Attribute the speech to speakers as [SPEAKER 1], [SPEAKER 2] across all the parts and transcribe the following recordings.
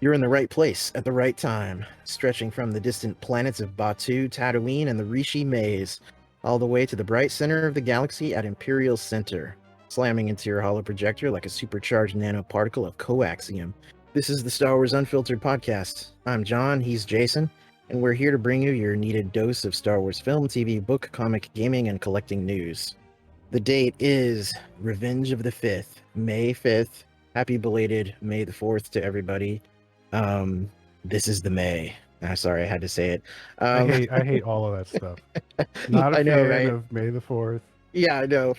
[SPEAKER 1] You're in the right place at the right time, stretching from the distant planets of Batu, Tatooine, and the Rishi Maze, all the way to the bright center of the galaxy at Imperial Center, slamming into your holo projector like a supercharged nanoparticle of coaxium. This is the Star Wars Unfiltered podcast. I'm John, he's Jason, and we're here to bring you your needed dose of Star Wars film, TV, book, comic, gaming, and collecting news. The date is Revenge of the 5th, May 5th. Happy belated May the 4th to everybody. This is the May. Sorry, I had to say it.
[SPEAKER 2] I hate all of that stuff. Not a
[SPEAKER 1] I know,
[SPEAKER 2] fan
[SPEAKER 1] right?
[SPEAKER 2] of May the 4th.
[SPEAKER 1] Yeah, I know.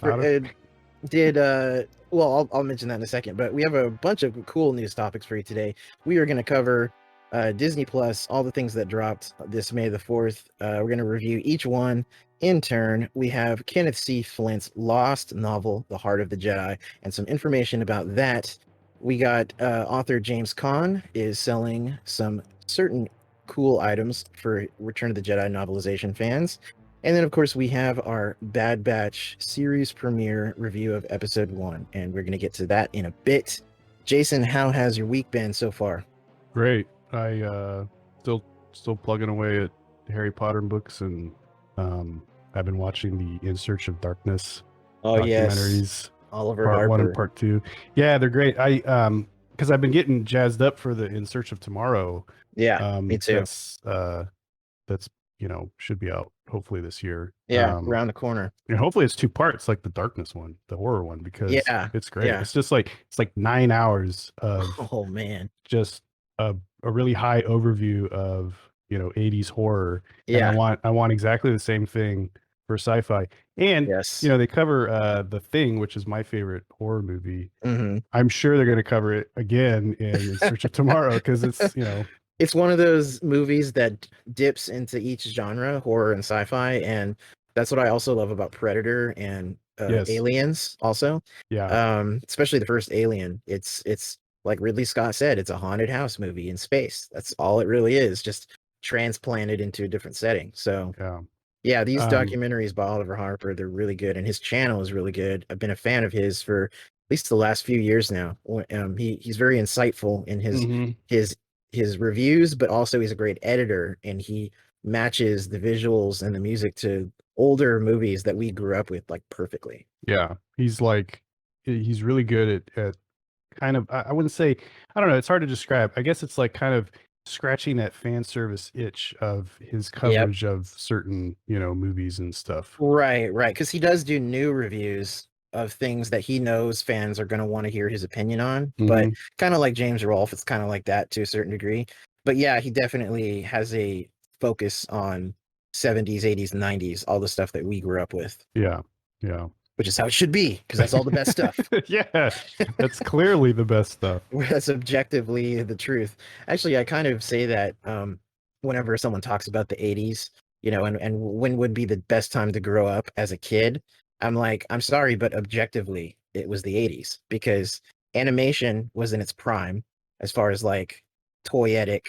[SPEAKER 1] Well, I'll mention that in a second, but we have a bunch of cool news topics for you today. We are going to cover Disney Plus, all the things that dropped this May the 4th. We're going to review each one in turn. We have Kenneth C. Flint's lost novel, The Heart of the Jedi, and some information about that. We got author James Caan is selling some certain cool items for Return of the Jedi novelization fans. And then, of course, we have our Bad Batch series premiere review of episode 1, and we're going to get to that in a bit. Jason, how has your week been so far?
[SPEAKER 2] Great. I still plugging away at Harry Potter books, and I've been watching the In Search of Darkness documentaries.
[SPEAKER 1] Yes. Oliver
[SPEAKER 2] part
[SPEAKER 1] Harper.
[SPEAKER 2] 1 and part 2. Yeah, they're great. Because I've been getting jazzed up for the In Search of Tomorrow.
[SPEAKER 1] Yeah, me too.
[SPEAKER 2] That's should be out hopefully this year.
[SPEAKER 1] Yeah, around the corner.
[SPEAKER 2] And hopefully it's 2 parts, like the darkness one, the horror one, because it's great.
[SPEAKER 1] Yeah.
[SPEAKER 2] It's just like 9 hours of just a really high overview of 80s horror.
[SPEAKER 1] Yeah,
[SPEAKER 2] and I want exactly the same thing for sci-fi. And they cover The Thing, which is my favorite horror movie.
[SPEAKER 1] Mm-hmm.
[SPEAKER 2] I'm sure they're going to cover it again in Search of Tomorrow, because it's
[SPEAKER 1] it's one of those movies that dips into each genre, horror and sci-fi, and that's what I also love about Predator and Aliens also.
[SPEAKER 2] Yeah.
[SPEAKER 1] Especially the first Alien. It's like Ridley Scott said, it's a haunted house movie in space. That's all it really is, just transplanted into a different setting. So yeah, these documentaries by Oliver Harper, they're really good, and his channel is really good. I've been a fan of his for at least the last few years now. He's very insightful in his reviews, but also he's a great editor, and he matches the visuals and the music to older movies that we grew up with like perfectly.
[SPEAKER 2] Yeah, he's really good at kind of, I wouldn't say, I don't know, it's hard to describe. I guess it's like kind of scratching that fan service itch of his coverage of certain movies and stuff.
[SPEAKER 1] Right, because he does do new reviews of things that he knows fans are going to want to hear his opinion on, but kind of like James Rolfe, it's kind of like that to a certain degree. But yeah, he definitely has a focus on 70s, 80s, 90s, all the stuff that we grew up with.
[SPEAKER 2] Yeah.
[SPEAKER 1] Which is how it should be, because that's all the best stuff.
[SPEAKER 2] Yeah, that's clearly the best stuff.
[SPEAKER 1] That's objectively the truth. Actually, I kind of say that whenever someone talks about the 80s, and when would be the best time to grow up as a kid, I'm like, I'm sorry, but objectively, it was the 80s, because animation was in its prime as far as like toyetic,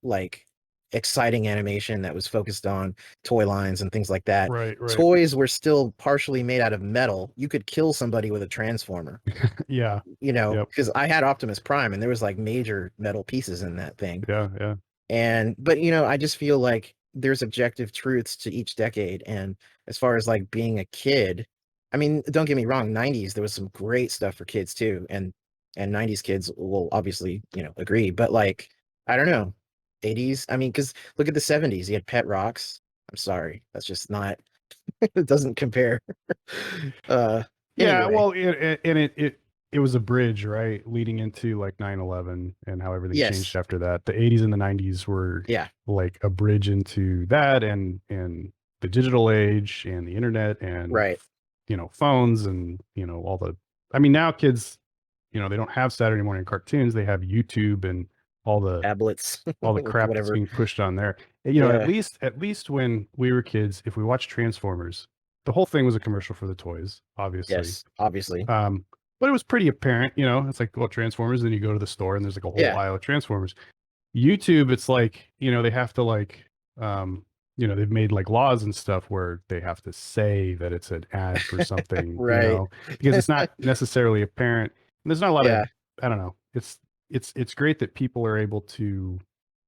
[SPEAKER 1] like exciting animation that was focused on toy lines and things like that.
[SPEAKER 2] Right.
[SPEAKER 1] Toys were still partially made out of metal. You could kill somebody with a transformer.
[SPEAKER 2] Yeah.
[SPEAKER 1] Because I had Optimus Prime, and there was like major metal pieces in that thing.
[SPEAKER 2] Yeah.
[SPEAKER 1] But I just feel like there's objective truths to each decade. And as far as like being a kid, I mean, don't get me wrong, 90s, there was some great stuff for kids too. And 90s kids will obviously, agree. But like, I don't know, 80s, I mean, because look at the 70s, you had Pet Rocks. I'm sorry, that's just not, it doesn't compare.
[SPEAKER 2] Yeah,
[SPEAKER 1] anyway.
[SPEAKER 2] Well, it was a bridge, right, leading into like 9/11 and how everything changed after that. The 80s and the 90s were like a bridge into that, and the digital age and the internet and phones and all the, I mean, now kids, they don't have Saturday morning cartoons, they have YouTube and all the
[SPEAKER 1] tablets,
[SPEAKER 2] all the crap that's being pushed on there. At least when we were kids, if we watched Transformers, the whole thing was a commercial for the toys, obviously.
[SPEAKER 1] Yes, obviously.
[SPEAKER 2] But it was pretty apparent, it's like, well, Transformers, then you go to the store and there's like a whole aisle of Transformers. YouTube, it's like, they have to like, they've made like laws and stuff where they have to say that it's an ad for something,
[SPEAKER 1] right?
[SPEAKER 2] Because it's not necessarily apparent. And there's not a lot of, I don't know, it's it's great that people are able to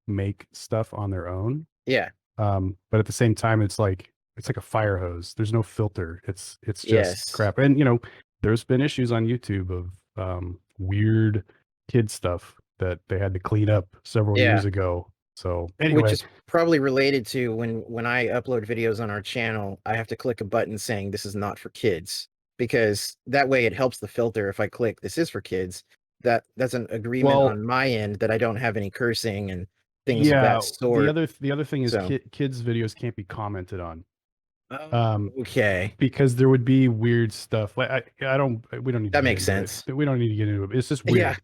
[SPEAKER 2] make stuff on their own.
[SPEAKER 1] Yeah.
[SPEAKER 2] But at the same time, it's like a fire hose. There's no filter. It's just
[SPEAKER 1] Yes.
[SPEAKER 2] crap. And there's been issues on YouTube of weird kid stuff that they had to clean up several years ago. So anyway,
[SPEAKER 1] which is probably related to when I upload videos on our channel, I have to click a button saying this is not for kids, because that way it helps the filter. If I click this is for kids, that's an agreement on my end that I don't have any cursing and things of that sort.
[SPEAKER 2] The other thing is kids videos can't be commented on.
[SPEAKER 1] Okay.
[SPEAKER 2] Because there would be weird stuff. Like we don't need
[SPEAKER 1] that makes sense.
[SPEAKER 2] We don't need to get into it. It's just weird.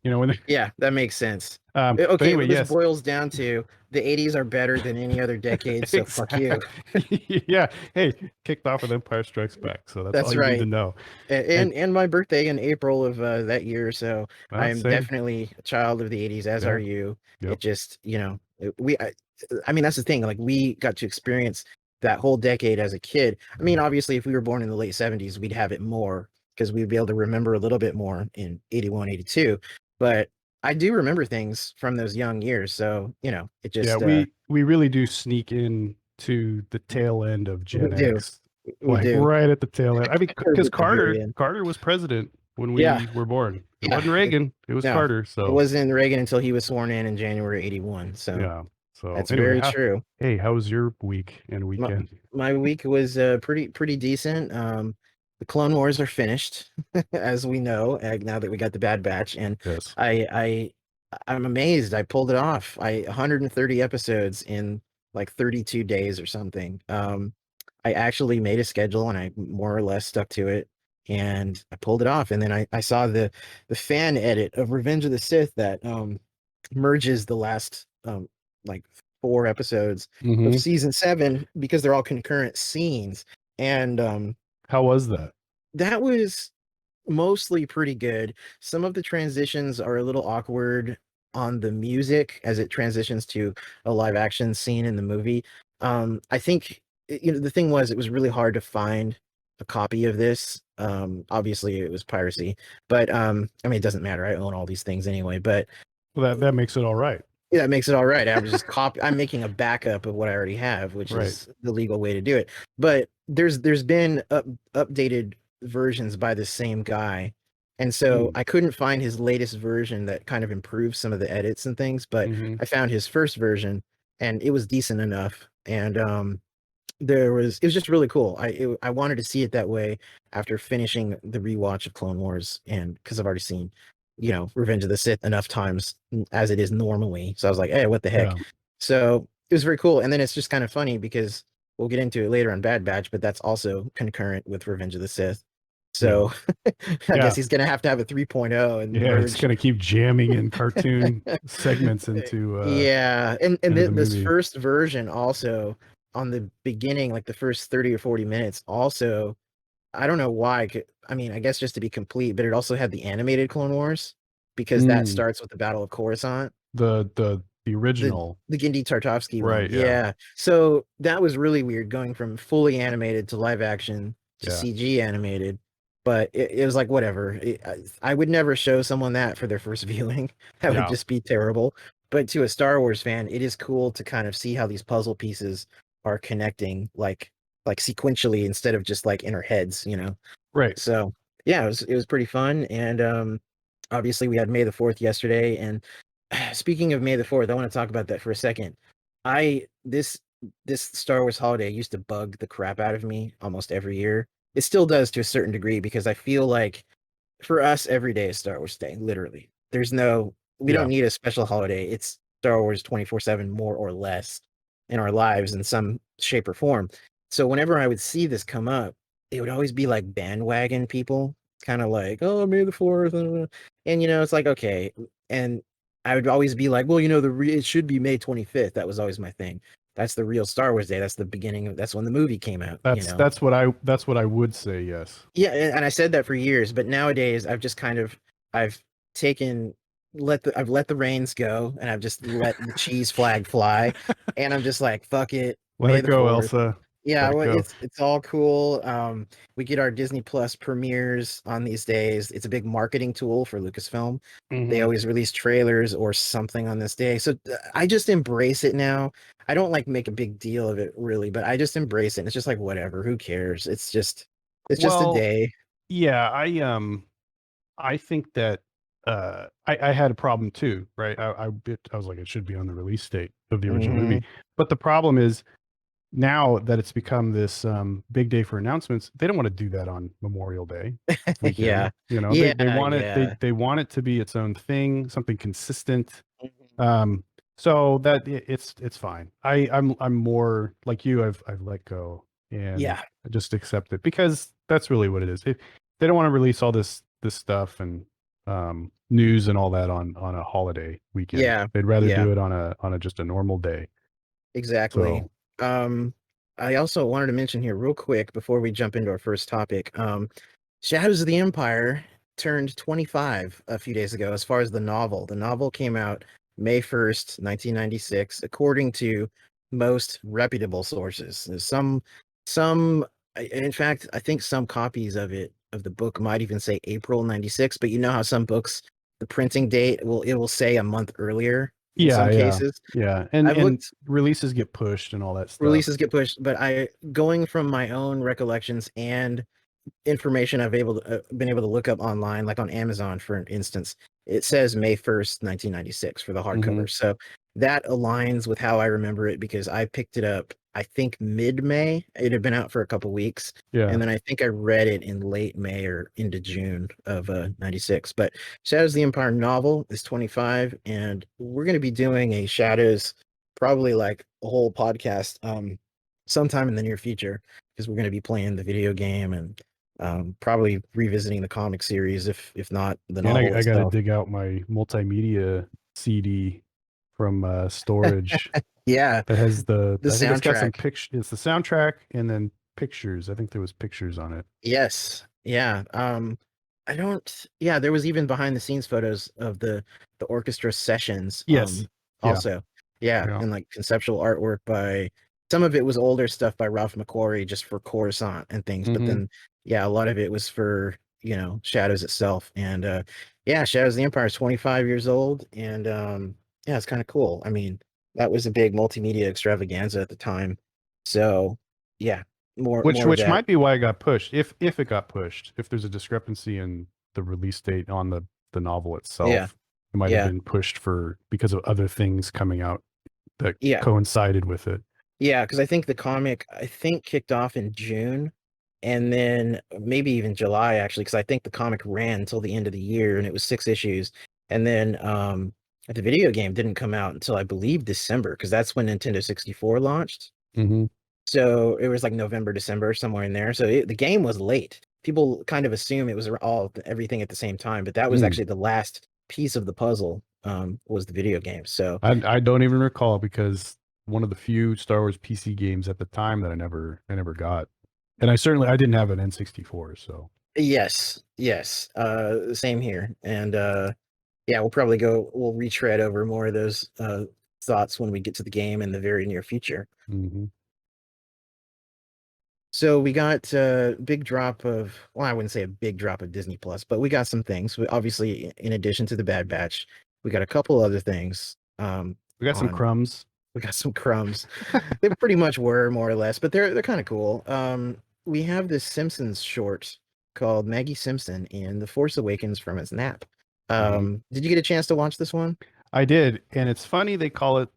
[SPEAKER 1] Yeah, that makes sense.
[SPEAKER 2] Okay,
[SPEAKER 1] anyway, this boils down to the 80s are better than any other decade, so fuck you.
[SPEAKER 2] Yeah. Hey, kicked off with Empire Strikes Back, so that's all you need to know.
[SPEAKER 1] And my birthday in April of that year, so I am definitely a child of the 80s, as are you. Yep. It just, I mean, that's the thing. Like, we got to experience that whole decade as a kid. I mean, obviously, if we were born in the late 70s, we'd have it more because we'd be able to remember a little bit more in 81, 82. But I do remember things from those young years. So, it just...
[SPEAKER 2] we really do sneak in to the tail end of Gen X.
[SPEAKER 1] We do.
[SPEAKER 2] Right at the tail end. I mean, because Carter was president when we were born. It wasn't Reagan. It was Carter. So
[SPEAKER 1] it wasn't Reagan until he was sworn in January 81. So
[SPEAKER 2] yeah. So
[SPEAKER 1] that's very true.
[SPEAKER 2] Hey, how was your week and weekend?
[SPEAKER 1] My week was pretty decent. The Clone Wars are finished, as we know, now that we got the Bad Batch, and
[SPEAKER 2] yes.
[SPEAKER 1] I'm amazed I pulled it off. 130 episodes in like 32 days or something. I actually made a schedule and I more or less stuck to it, and I pulled it off. And then I saw the fan edit of Revenge of the Sith that merges the last like 4 episodes of season 7, because they're all concurrent scenes. And
[SPEAKER 2] how was that?
[SPEAKER 1] That was mostly pretty good. Some of the transitions are a little awkward on the music as it transitions to a live action scene in the movie. I think the thing was, it was really hard to find a copy of this. Obviously it was piracy, but I mean, it doesn't matter. I own all these things anyway, but
[SPEAKER 2] that makes it all right.
[SPEAKER 1] Yeah, that makes it all right. I'm making a backup of what I already have, which is the legal way to do it. But there's been updated versions by the same guy, and so I couldn't find his latest version that kind of improves some of the edits and things. But I found his first version, and it was decent enough. And it was just really cool. I wanted to see it that way after finishing the rewatch of Clone Wars, and because I've already seen Revenge of the Sith enough times as it is normally. So I was like, hey, what the heck? Yeah. So it was very cool. And then it's just kind of funny because we'll get into it later on Bad Batch, but that's also concurrent with Revenge of the Sith. So I guess he's going to have a 3.0. And
[SPEAKER 2] it's going to keep jamming in cartoon segments into
[SPEAKER 1] and this first version also, on the beginning, like the first 30 or 40 minutes, also, I don't know why. I mean, I guess just to be complete, but it also had the animated Clone Wars, because that starts with the Battle of Coruscant.
[SPEAKER 2] The original.
[SPEAKER 1] The Genndy Tartakovsky one. Right, yeah. So that was really weird, going from fully animated to live action to CG animated. But it was like, whatever. I would never show someone that for their first viewing. That would just be terrible. But to a Star Wars fan, it is cool to kind of see how these puzzle pieces are connecting, like sequentially, instead of just like in our heads, Right. So yeah, it was pretty fun. And obviously we had May the 4th yesterday. And speaking of May the 4th, I want to talk about that for a second. This Star Wars holiday used to bug the crap out of me almost every year. It still does to a certain degree, because I feel like for us, every day is Star Wars Day, literally. We don't need a special holiday. It's Star Wars 24/7, more or less, in our lives in some shape or form. So whenever I would see this come up, it would always be like bandwagon people, kind of like, oh, May the 4th. And, it's like, okay. And I would always be like, well, it should be May 25th. That was always my thing. That's the real Star Wars Day. That's the beginning. That's when the movie came out.
[SPEAKER 2] That's what I would say. Yes.
[SPEAKER 1] Yeah. And I said that for years, but nowadays I've just I've let the reins go, and I've just let the cheese flag fly, and I'm just like, fuck it.
[SPEAKER 2] Let it go, Elsa.
[SPEAKER 1] Yeah,
[SPEAKER 2] Let it
[SPEAKER 1] well,
[SPEAKER 2] go.
[SPEAKER 1] it's all cool. We get our Disney Plus premieres on these days. It's a big marketing tool for Lucasfilm. They always release trailers or something on this day. So I just embrace it now. I don't like make a big deal of it really, but I just embrace it. It's just like whatever, who cares? It's just a
[SPEAKER 2] Well,
[SPEAKER 1] day.
[SPEAKER 2] yeah, I think that I had a problem too, right? I was like, it should be on the release date of the original movie.
[SPEAKER 1] Hmm.
[SPEAKER 2] But the problem is now that it's become this big day for announcements, they don't want to do that on Memorial Day weekend.
[SPEAKER 1] Yeah.
[SPEAKER 2] You know, they
[SPEAKER 1] Yeah,
[SPEAKER 2] want it
[SPEAKER 1] yeah.
[SPEAKER 2] they want it to be its own thing, something consistent.
[SPEAKER 1] Mhm.
[SPEAKER 2] Um, so that it's fine. I'm more like you. I've let go and
[SPEAKER 1] Yeah.
[SPEAKER 2] I just accept it because that's really what it is. If they don't want to release all this stuff and news and all that on a holiday weekend,
[SPEAKER 1] Yeah.
[SPEAKER 2] they'd rather
[SPEAKER 1] Yeah.
[SPEAKER 2] do it on a just a normal day.
[SPEAKER 1] Exactly.
[SPEAKER 2] So
[SPEAKER 1] Um, I also wanted to mention here real quick before we jump into our first topic. Shadows of the Empire turned 25 a few days ago as far as the novel. The novel came out May 1st, 1996, according to most reputable sources. There's in fact, I think some copies of the book might even say April 96, but you know how some books, the printing date will say a month earlier in
[SPEAKER 2] yeah,
[SPEAKER 1] some
[SPEAKER 2] yeah,
[SPEAKER 1] cases.
[SPEAKER 2] yeah, and
[SPEAKER 1] I've
[SPEAKER 2] and
[SPEAKER 1] looked
[SPEAKER 2] releases get pushed and all that stuff.
[SPEAKER 1] Releases get pushed, but I going from my own recollections and information been able to look up online, like on Amazon, for instance, it says May 1st, 1996 for the
[SPEAKER 2] Hmm.
[SPEAKER 1] hardcover. So that aligns with how I remember it because I picked it up, I think mid-May. It had been out for a couple weeks.
[SPEAKER 2] Yeah,
[SPEAKER 1] And then I think I read it in late May or into June of 96. But Shadows of the Empire novel is 25, and we're going to be doing a Shadows, probably like a whole podcast sometime in the near future, because we're going to be playing the video game and probably revisiting the comic series, if not the
[SPEAKER 2] and
[SPEAKER 1] novel
[SPEAKER 2] I got to
[SPEAKER 1] itself.
[SPEAKER 2] dig out my multimedia CD from storage
[SPEAKER 1] Yeah,
[SPEAKER 2] that has
[SPEAKER 1] the
[SPEAKER 2] I think it's got some
[SPEAKER 1] soundtrack.
[SPEAKER 2] pictures. It's the soundtrack and then pictures. I think there was pictures on it.
[SPEAKER 1] Yes, yeah. I don't. Yeah, there was even behind the scenes photos of the orchestra sessions.
[SPEAKER 2] Yes. Yeah.
[SPEAKER 1] Also, yeah,
[SPEAKER 2] Yeah.
[SPEAKER 1] and like conceptual artwork by some of it was older stuff by Ralph McQuarrie just for Coruscant and things, but
[SPEAKER 2] Hmm.
[SPEAKER 1] then yeah, a lot of it was for Shadows itself. And yeah, Shadows of the Empire is 25 years old, and yeah, it's kind of cool. I mean, that was a big multimedia extravaganza at the time. So yeah,
[SPEAKER 2] Which
[SPEAKER 1] more of that.
[SPEAKER 2] might be why it got pushed. If it got pushed, if there's a discrepancy in the release date on the novel
[SPEAKER 1] Yeah,
[SPEAKER 2] itself, it might have
[SPEAKER 1] yeah,
[SPEAKER 2] been pushed for because of other things coming out that
[SPEAKER 1] yeah.
[SPEAKER 2] coincided with it.
[SPEAKER 1] Yeah, because I think the comic, I think, kicked off in June, and then maybe even July, actually, because I think the comic ran until the end of the year, and it was 6 issues. And then the video game didn't come out until, I believe, December, because that's when Nintendo 64 launched.
[SPEAKER 2] Hmm.
[SPEAKER 1] So it was like November, December, somewhere in there. So the game was late. People kind of assume it was everything at the same time, but that was
[SPEAKER 2] Mm.
[SPEAKER 1] actually the last piece of the puzzle, was the video game. So
[SPEAKER 2] I don't even recall because one of the few Star Wars PC games at the time that I never got, and I didn't have an N64, so.
[SPEAKER 1] yes, yes, same here. And yeah, we'll retread over more of those thoughts when we get to the game in the very near future.
[SPEAKER 2] Hmm.
[SPEAKER 1] So we got a big drop of, well, I wouldn't say a big drop of Disney Plus, but we got some things. Obviously, in addition to the Bad Batch, we got a couple other things.
[SPEAKER 2] We got some
[SPEAKER 1] On
[SPEAKER 2] crumbs.
[SPEAKER 1] We got some crumbs. They pretty much were, more or less, but they're kind of cool. We have this Simpsons short called Maggie Simpson and The Force Awakens from its nap.
[SPEAKER 2] Hmm.
[SPEAKER 1] Did you get a chance to watch this one?
[SPEAKER 2] I did, and it's funny they call it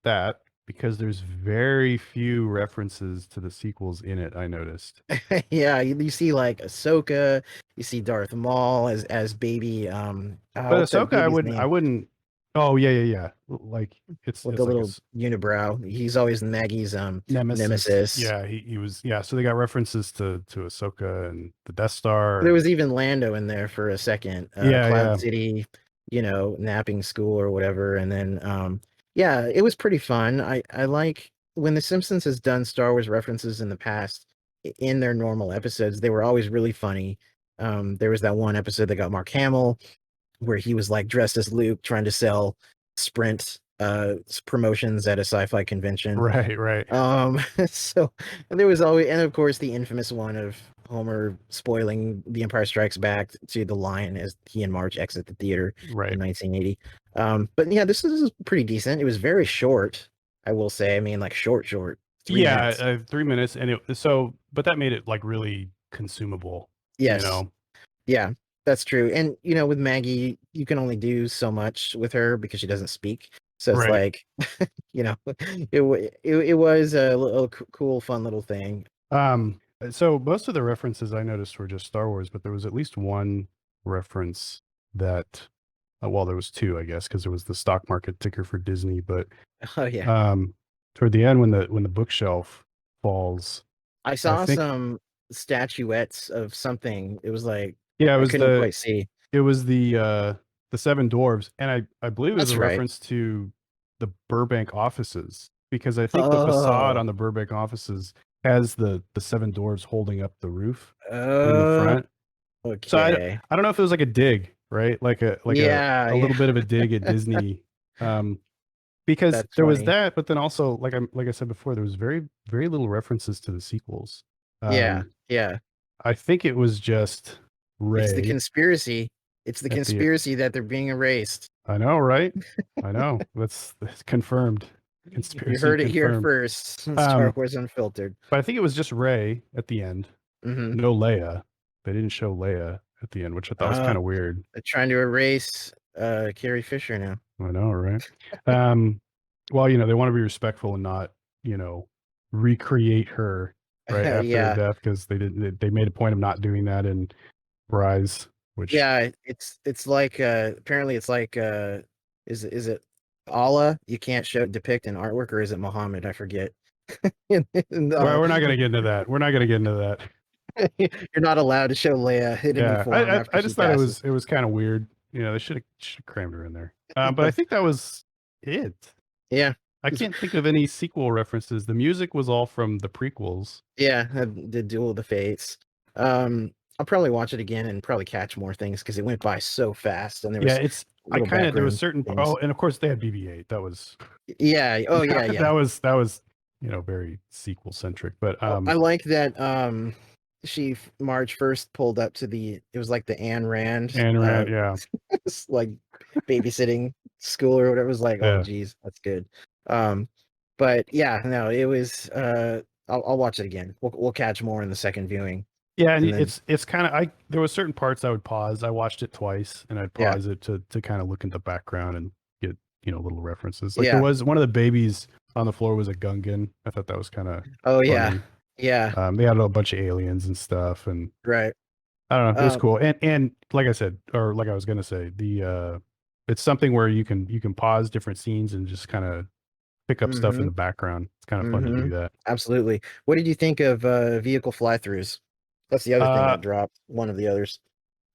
[SPEAKER 2] that because there's very few references to the sequels in it, I noticed.
[SPEAKER 1] Yeah, you see like Ahsoka, you see Darth Maul as baby.
[SPEAKER 2] But
[SPEAKER 1] What's that
[SPEAKER 2] Ahsoka, I
[SPEAKER 1] baby's
[SPEAKER 2] wouldn't. I
[SPEAKER 1] name?
[SPEAKER 2] wouldn't. Oh yeah, yeah, yeah. Like
[SPEAKER 1] With
[SPEAKER 2] it's
[SPEAKER 1] the
[SPEAKER 2] like a
[SPEAKER 1] little unibrow. He's always Maggie's
[SPEAKER 2] nemesis.
[SPEAKER 1] nemesis.
[SPEAKER 2] Yeah, he was. Yeah, so they got references to Ahsoka and the Death Star,
[SPEAKER 1] There
[SPEAKER 2] and
[SPEAKER 1] was even Lando in there for a second.
[SPEAKER 2] yeah,
[SPEAKER 1] Cloud
[SPEAKER 2] yeah.
[SPEAKER 1] City, napping school or whatever. And then yeah, it was pretty fun. I like when The Simpsons has done Star Wars references in the past in their normal episodes, they were always really funny. There was that one episode that got Mark Hamill where he was like dressed as Luke trying to sell Sprint promotions at a sci-fi convention.
[SPEAKER 2] Right, right.
[SPEAKER 1] So there was always, and of course, the infamous one of Homer spoiling The Empire Strikes Back to the lion as he and Marge exit the theater in 1980. But yeah, this is pretty decent. It was very short, I will say. I mean, like short, 3 minutes.
[SPEAKER 2] 3 minutes, and but that made it like really consumable.
[SPEAKER 1] Yes. Yeah, that's true. And with Maggie, you can only do so much with her because she doesn't speak. So it's like, it was a little cool, fun little thing.
[SPEAKER 2] So most of the references I noticed were just Star Wars, but there was at least one reference that, well, there was two, I guess, because there was the stock market ticker for Disney. But toward the end, when the bookshelf falls,
[SPEAKER 1] I saw some statuettes of something. It was like,
[SPEAKER 2] yeah,
[SPEAKER 1] I couldn't quite see.
[SPEAKER 2] It was the Seven Dwarves, and I believe it was a reference to the Burbank offices, because I think the facade on the Burbank offices has the Seven Dwarves holding up the roof in the front.
[SPEAKER 1] Okay.
[SPEAKER 2] So I don't know if it was like a dig, right? Like a little bit of a dig at Disney. Because there was that, but then also, like I said before, there was very, very little references to the sequels.
[SPEAKER 1] Yeah.
[SPEAKER 2] I think it was just Rey.
[SPEAKER 1] It's the conspiracy. It's the conspiracy that they're being erased.
[SPEAKER 2] I know, right? I know. That's confirmed. Conspiracy.
[SPEAKER 1] You heard it here first. Star Wars Unfiltered.
[SPEAKER 2] But I think it was just Rey at the end. No Leia. They didn't show Leia at the end, which I thought was kind of weird.
[SPEAKER 1] They're trying to erase Carrie Fisher now.
[SPEAKER 2] I know, right? Well, they want to be respectful and not, recreate her right after her death, because they made a point of not doing that in Rise. Which
[SPEAKER 1] it's like apparently it's like is it Allah you can't depict in artwork, or is it Muhammad? I forget.
[SPEAKER 2] Well, we're not going to get into that. We're not going to get into that.
[SPEAKER 1] You're not allowed to show Leia in any form.
[SPEAKER 2] I just thought it was kind of weird. They should have crammed her in there. But I think that was it.
[SPEAKER 1] Yeah.
[SPEAKER 2] I can't think of any sequel references. The music was all from the prequels.
[SPEAKER 1] Yeah, the Duel of the Fates. I'll probably watch it again and probably catch more things because it went by so fast. And there was
[SPEAKER 2] there was certain things. Oh, and of course they had BB-8. That was
[SPEAKER 1] yeah. Oh yeah.
[SPEAKER 2] that was very sequel centric. But
[SPEAKER 1] I like that Marge first pulled up to it was like the Ayn Rand.
[SPEAKER 2] Yeah.
[SPEAKER 1] It's like babysitting school or whatever. It was like, oh geez, that's good. But yeah, no, it was I'll watch it again. We'll catch more in the second viewing.
[SPEAKER 2] Yeah, and it's kind of there was certain parts I would pause. I watched it twice, and I'd pause it to kind of look at the background and get little references. Like there was one of the babies on the floor was a Gungan. I thought that was kind of funny.
[SPEAKER 1] Yeah.
[SPEAKER 2] They had a bunch of aliens and stuff, and
[SPEAKER 1] right.
[SPEAKER 2] I don't know. It was cool, and like I said, or like I was gonna say, it's something where you can pause different scenes and just kind of pick up stuff in the background. It's kind of fun to do that.
[SPEAKER 1] Absolutely. What did you think of vehicle fly-throughs? That's the other thing that dropped. One of the others.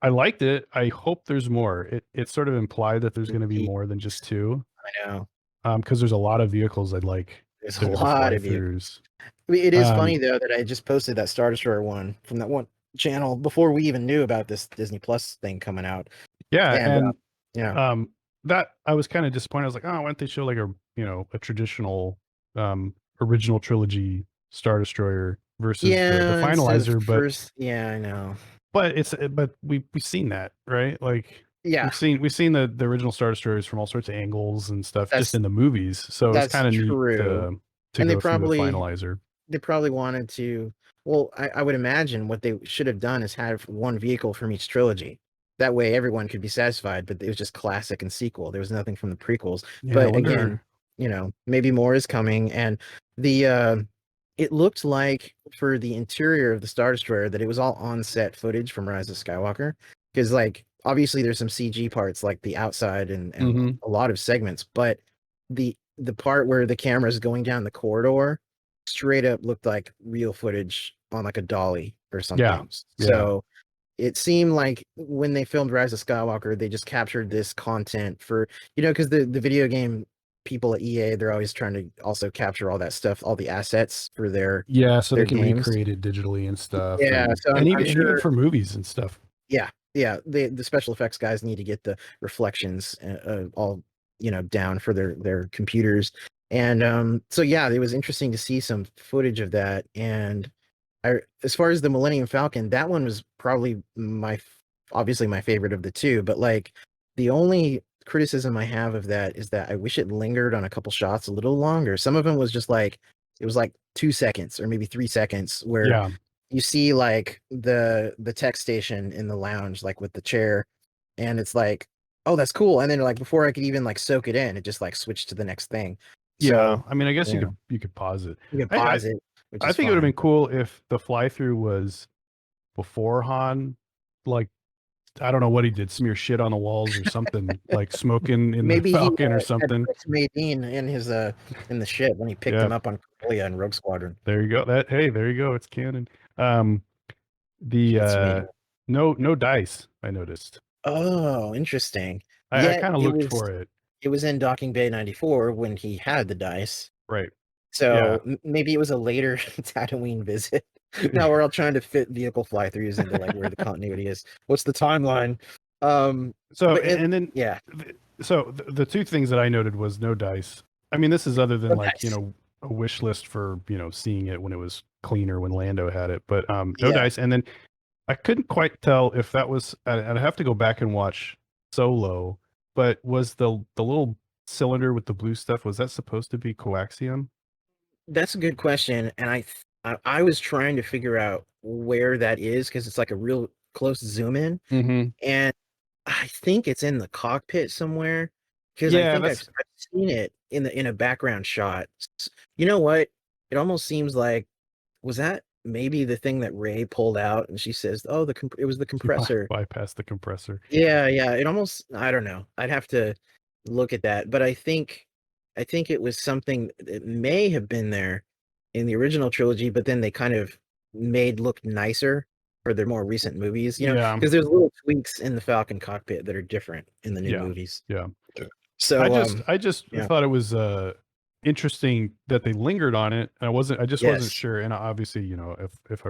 [SPEAKER 2] I liked it. I hope there's more. It sort of implied that there's going to be more than just two.
[SPEAKER 1] I know.
[SPEAKER 2] Because there's a lot of vehicles I'd like.
[SPEAKER 1] There's a lot of vehicles. I mean, it is funny though that I just posted that Star Destroyer one from that one channel before we even knew about this Disney Plus thing coming out.
[SPEAKER 2] Yeah, and that I was kind of disappointed. I was like, oh, why don't they show like a traditional original trilogy Star Destroyer versus the finalizer?
[SPEAKER 1] I know.
[SPEAKER 2] But we've seen that, right? Like we've seen the original Star Destroyers from all sorts of angles and stuff just in the movies. So it's kind of neat to go through the finalizer.
[SPEAKER 1] They probably wanted to. Well, I would imagine what they should have done is have one vehicle from each trilogy. That way everyone could be satisfied, but it was just classic and sequel. There was nothing from the prequels. Yeah, but again, maybe more is coming. And it looked like for the interior of the Star Destroyer that it was all on-set footage from Rise of Skywalker. Because like obviously there's some CG parts like the outside and a lot of segments, but the part where the camera is going down the corridor straight up looked like real footage on like a dolly or something. Yeah. So it seemed like when they filmed Rise of Skywalker, they just captured this content for, because the video game people at EA, they're always trying to also capture all that stuff, all the assets for their
[SPEAKER 2] so they can recreate it digitally and stuff.
[SPEAKER 1] Yeah,
[SPEAKER 2] and even for movies and stuff.
[SPEAKER 1] Yeah, the special effects guys need to get the reflections all down for their computers. And so yeah, it was interesting to see some footage of that. And as far as the Millennium Falcon, that one was probably obviously my favorite of the two. But like the only criticism I have of that is that I wish it lingered on a couple shots a little longer. Some of them was just like it was like 2 seconds or maybe 3 seconds where you see like the tech station in the lounge, like with the chair, and it's like, oh, that's cool. And then like before I could even like soak it in, it just like switched to the next thing.
[SPEAKER 2] So, I mean, I guess you could pause it.
[SPEAKER 1] You could pause it.
[SPEAKER 2] I think it would have been cool if the fly through was before Han, like I don't know what he did, smear shit on the walls or something, like smoking in the Falcon or something.
[SPEAKER 1] Maybe in his in the ship when he picked him up on Corellia and Rogue Squadron.
[SPEAKER 2] There you go. There you go. It's canon. No dice, I noticed.
[SPEAKER 1] Oh, interesting.
[SPEAKER 2] I kind of looked for it.
[SPEAKER 1] It was in Docking Bay 94 when he had the dice.
[SPEAKER 2] Right.
[SPEAKER 1] So maybe it was a later Tatooine visit. Now we're all trying to fit vehicle fly-throughs into like where the continuity is. What's the timeline?
[SPEAKER 2] So the two things that I noted was no dice. I mean, this is other than a wish list for seeing it when it was cleaner when Lando had it, but no dice. And then I couldn't quite tell if that was. I'd have to go back and watch Solo. But was the little cylinder with the blue stuff, was that supposed to be coaxium?
[SPEAKER 1] That's a good question, and I was trying to figure out where that is because it's like a real close zoom in, and I think it's in the cockpit somewhere because I think I've seen it in a background shot. You know what? It almost seems like, was that maybe the thing that Rey pulled out and she says, oh, it was the compressor.
[SPEAKER 2] Bypass the compressor.
[SPEAKER 1] Yeah. It almost, I don't know. I'd have to look at that. But I think it was something that may have been there in the original trilogy, but then they kind of made look nicer for their more recent movies, because there's little tweaks in the Falcon cockpit that are different in the new movies.
[SPEAKER 2] Yeah.
[SPEAKER 1] So
[SPEAKER 2] I just thought it was interesting that they lingered on it. And I just wasn't sure. And obviously, if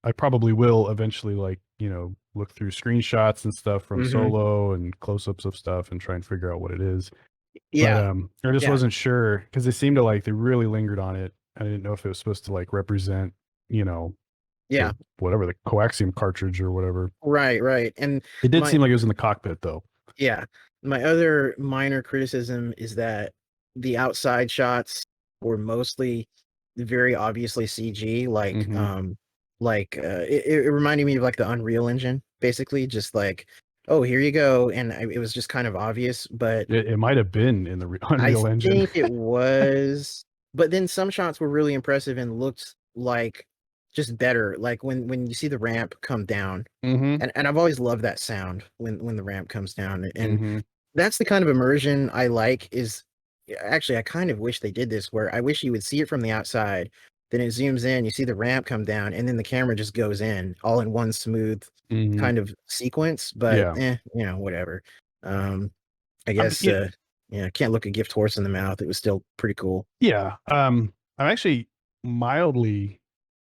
[SPEAKER 2] I probably will eventually look through screenshots and stuff from Solo and close-ups of stuff and try and figure out what it is.
[SPEAKER 1] Yeah.
[SPEAKER 2] But I just wasn't sure because they seemed to they really lingered on it. I didn't know if it was supposed to represent, whatever, the coaxium cartridge or whatever.
[SPEAKER 1] Right. And
[SPEAKER 2] it did seem like it was in the cockpit though.
[SPEAKER 1] Yeah. My other minor criticism is that the outside shots were mostly very obviously CG, it reminded me of like the Unreal Engine, basically, just like, oh, here you go, and it was just kind of obvious. But
[SPEAKER 2] it might have been in the Unreal Engine.
[SPEAKER 1] I think it was, but then some shots were really impressive and looked like just better, like when you see the ramp come down, and I've always loved that sound when the ramp comes down, and that's the kind of immersion I like. Is actually, I kind of wish they did this, where I wish you would see it from the outside, then it zooms in, you see the ramp come down, and then the camera just goes in all in one smooth kind of sequence. But whatever. I guess can't look a gift horse in the mouth. It was still pretty cool.
[SPEAKER 2] Yeah. I'm actually mildly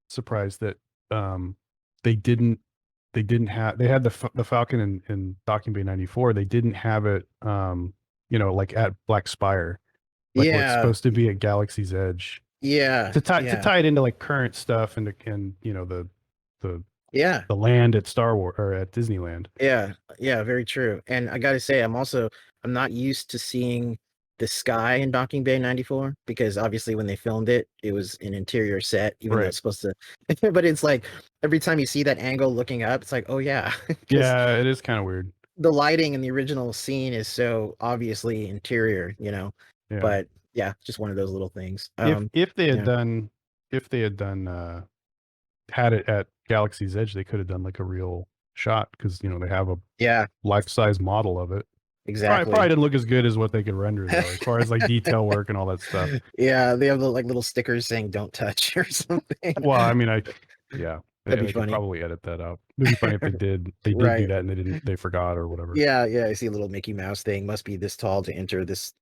[SPEAKER 2] surprised that they had the Falcon in Docking Bay 94. They didn't have it at Black Spire, what's supposed to be at Galaxy's Edge. To tie it into current stuff and the land at Star Wars or at Disneyland.
[SPEAKER 1] Yeah, very true. And I gotta say, I'm not used to seeing the sky in Docking Bay 94 because obviously when they filmed it, it was an interior set, even though it's supposed to. But it's like every time you see that angle looking up, it's like, oh yeah.
[SPEAKER 2] Yeah, it is kind of weird.
[SPEAKER 1] The lighting in the original scene is so obviously interior, Yeah. But yeah, just one of those little things.
[SPEAKER 2] If they had had it at Galaxy's Edge, they could have done a real shot because they have a life-size model of it.
[SPEAKER 1] Exactly.
[SPEAKER 2] Probably didn't look as good as what they could render though, as far as detail work and all that stuff.
[SPEAKER 1] Yeah, they have the little stickers saying "Don't touch" or something.
[SPEAKER 2] Well, I mean, that'd be funny. Probably edit that out. It'd be funny if they did do that and they forgot or whatever.
[SPEAKER 1] Yeah. I see a little Mickey Mouse thing. Must be this tall to enter this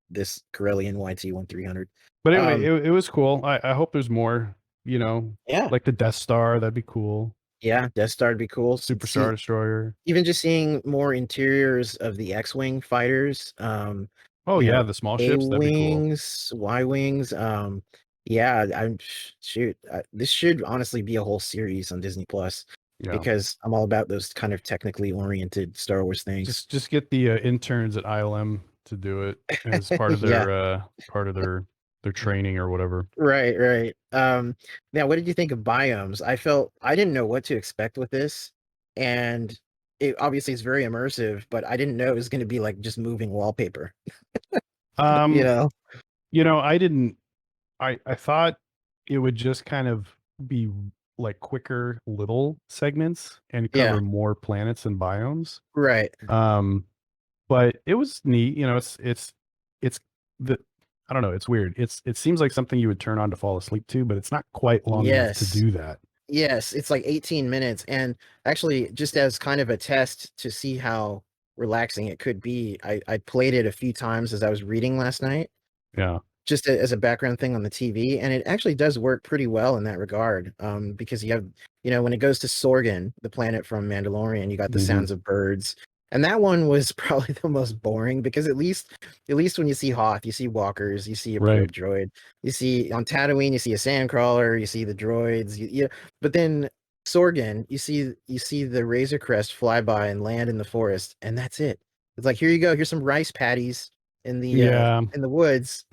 [SPEAKER 1] Corellian YT-1300.
[SPEAKER 2] But anyway, it was cool. I hope there's more. Like the Death Star, that'd be cool.
[SPEAKER 1] Yeah, Death Star would be cool.
[SPEAKER 2] Super Star Destroyer.
[SPEAKER 1] Even just seeing more interiors of the X-Wing fighters.
[SPEAKER 2] Oh
[SPEAKER 1] you
[SPEAKER 2] yeah,
[SPEAKER 1] know,
[SPEAKER 2] the small
[SPEAKER 1] A
[SPEAKER 2] ships, that'd be cool.
[SPEAKER 1] wings, Y wings. Yeah, I'm shoot. This should honestly be a whole series on Disney Plus
[SPEAKER 2] Yeah.
[SPEAKER 1] because I'm all about those kind of technically oriented Star Wars things.
[SPEAKER 2] Just get the interns at ILM to do it as
[SPEAKER 1] Yeah,
[SPEAKER 2] part of their training or whatever.
[SPEAKER 1] right, right. Now, what did you think of biomes? I didn't know what to expect with this, and it obviously is very immersive, but I didn't know it was going to be like just moving wallpaper. You
[SPEAKER 2] Um,
[SPEAKER 1] know?
[SPEAKER 2] I didn't I thought it would just kind of be like quicker little segments and
[SPEAKER 1] Yeah,
[SPEAKER 2] cover more planets and biomes.
[SPEAKER 1] right.
[SPEAKER 2] Um, but it was neat. It's the I don't know. It's weird. It seems like something you would turn on to fall asleep to, but it's not quite long enough to
[SPEAKER 1] Yes.
[SPEAKER 2] do that.
[SPEAKER 1] Yes, it's like 18 minutes. And actually, just as kind of a test to see how relaxing it could be, I played it a few times as I was reading last night,
[SPEAKER 2] Yeah.
[SPEAKER 1] just as a background thing on the TV. And it actually does work pretty well in that regard. Because you have, when it goes to Sorgan, the planet from Mandalorian, you got the
[SPEAKER 2] Hmm.
[SPEAKER 1] sounds of birds. And that one was probably the most boring because at least when you see Hoth, you see walkers, you see a
[SPEAKER 2] Right.
[SPEAKER 1] probe droid, you see on Tatooine, you see a sandcrawler, you see the droids, but then Sorgan, you see the Razor Crest fly by and land in the forest, and that's it. It's like, here you go, here's some rice patties
[SPEAKER 2] Yeah.
[SPEAKER 1] in the woods.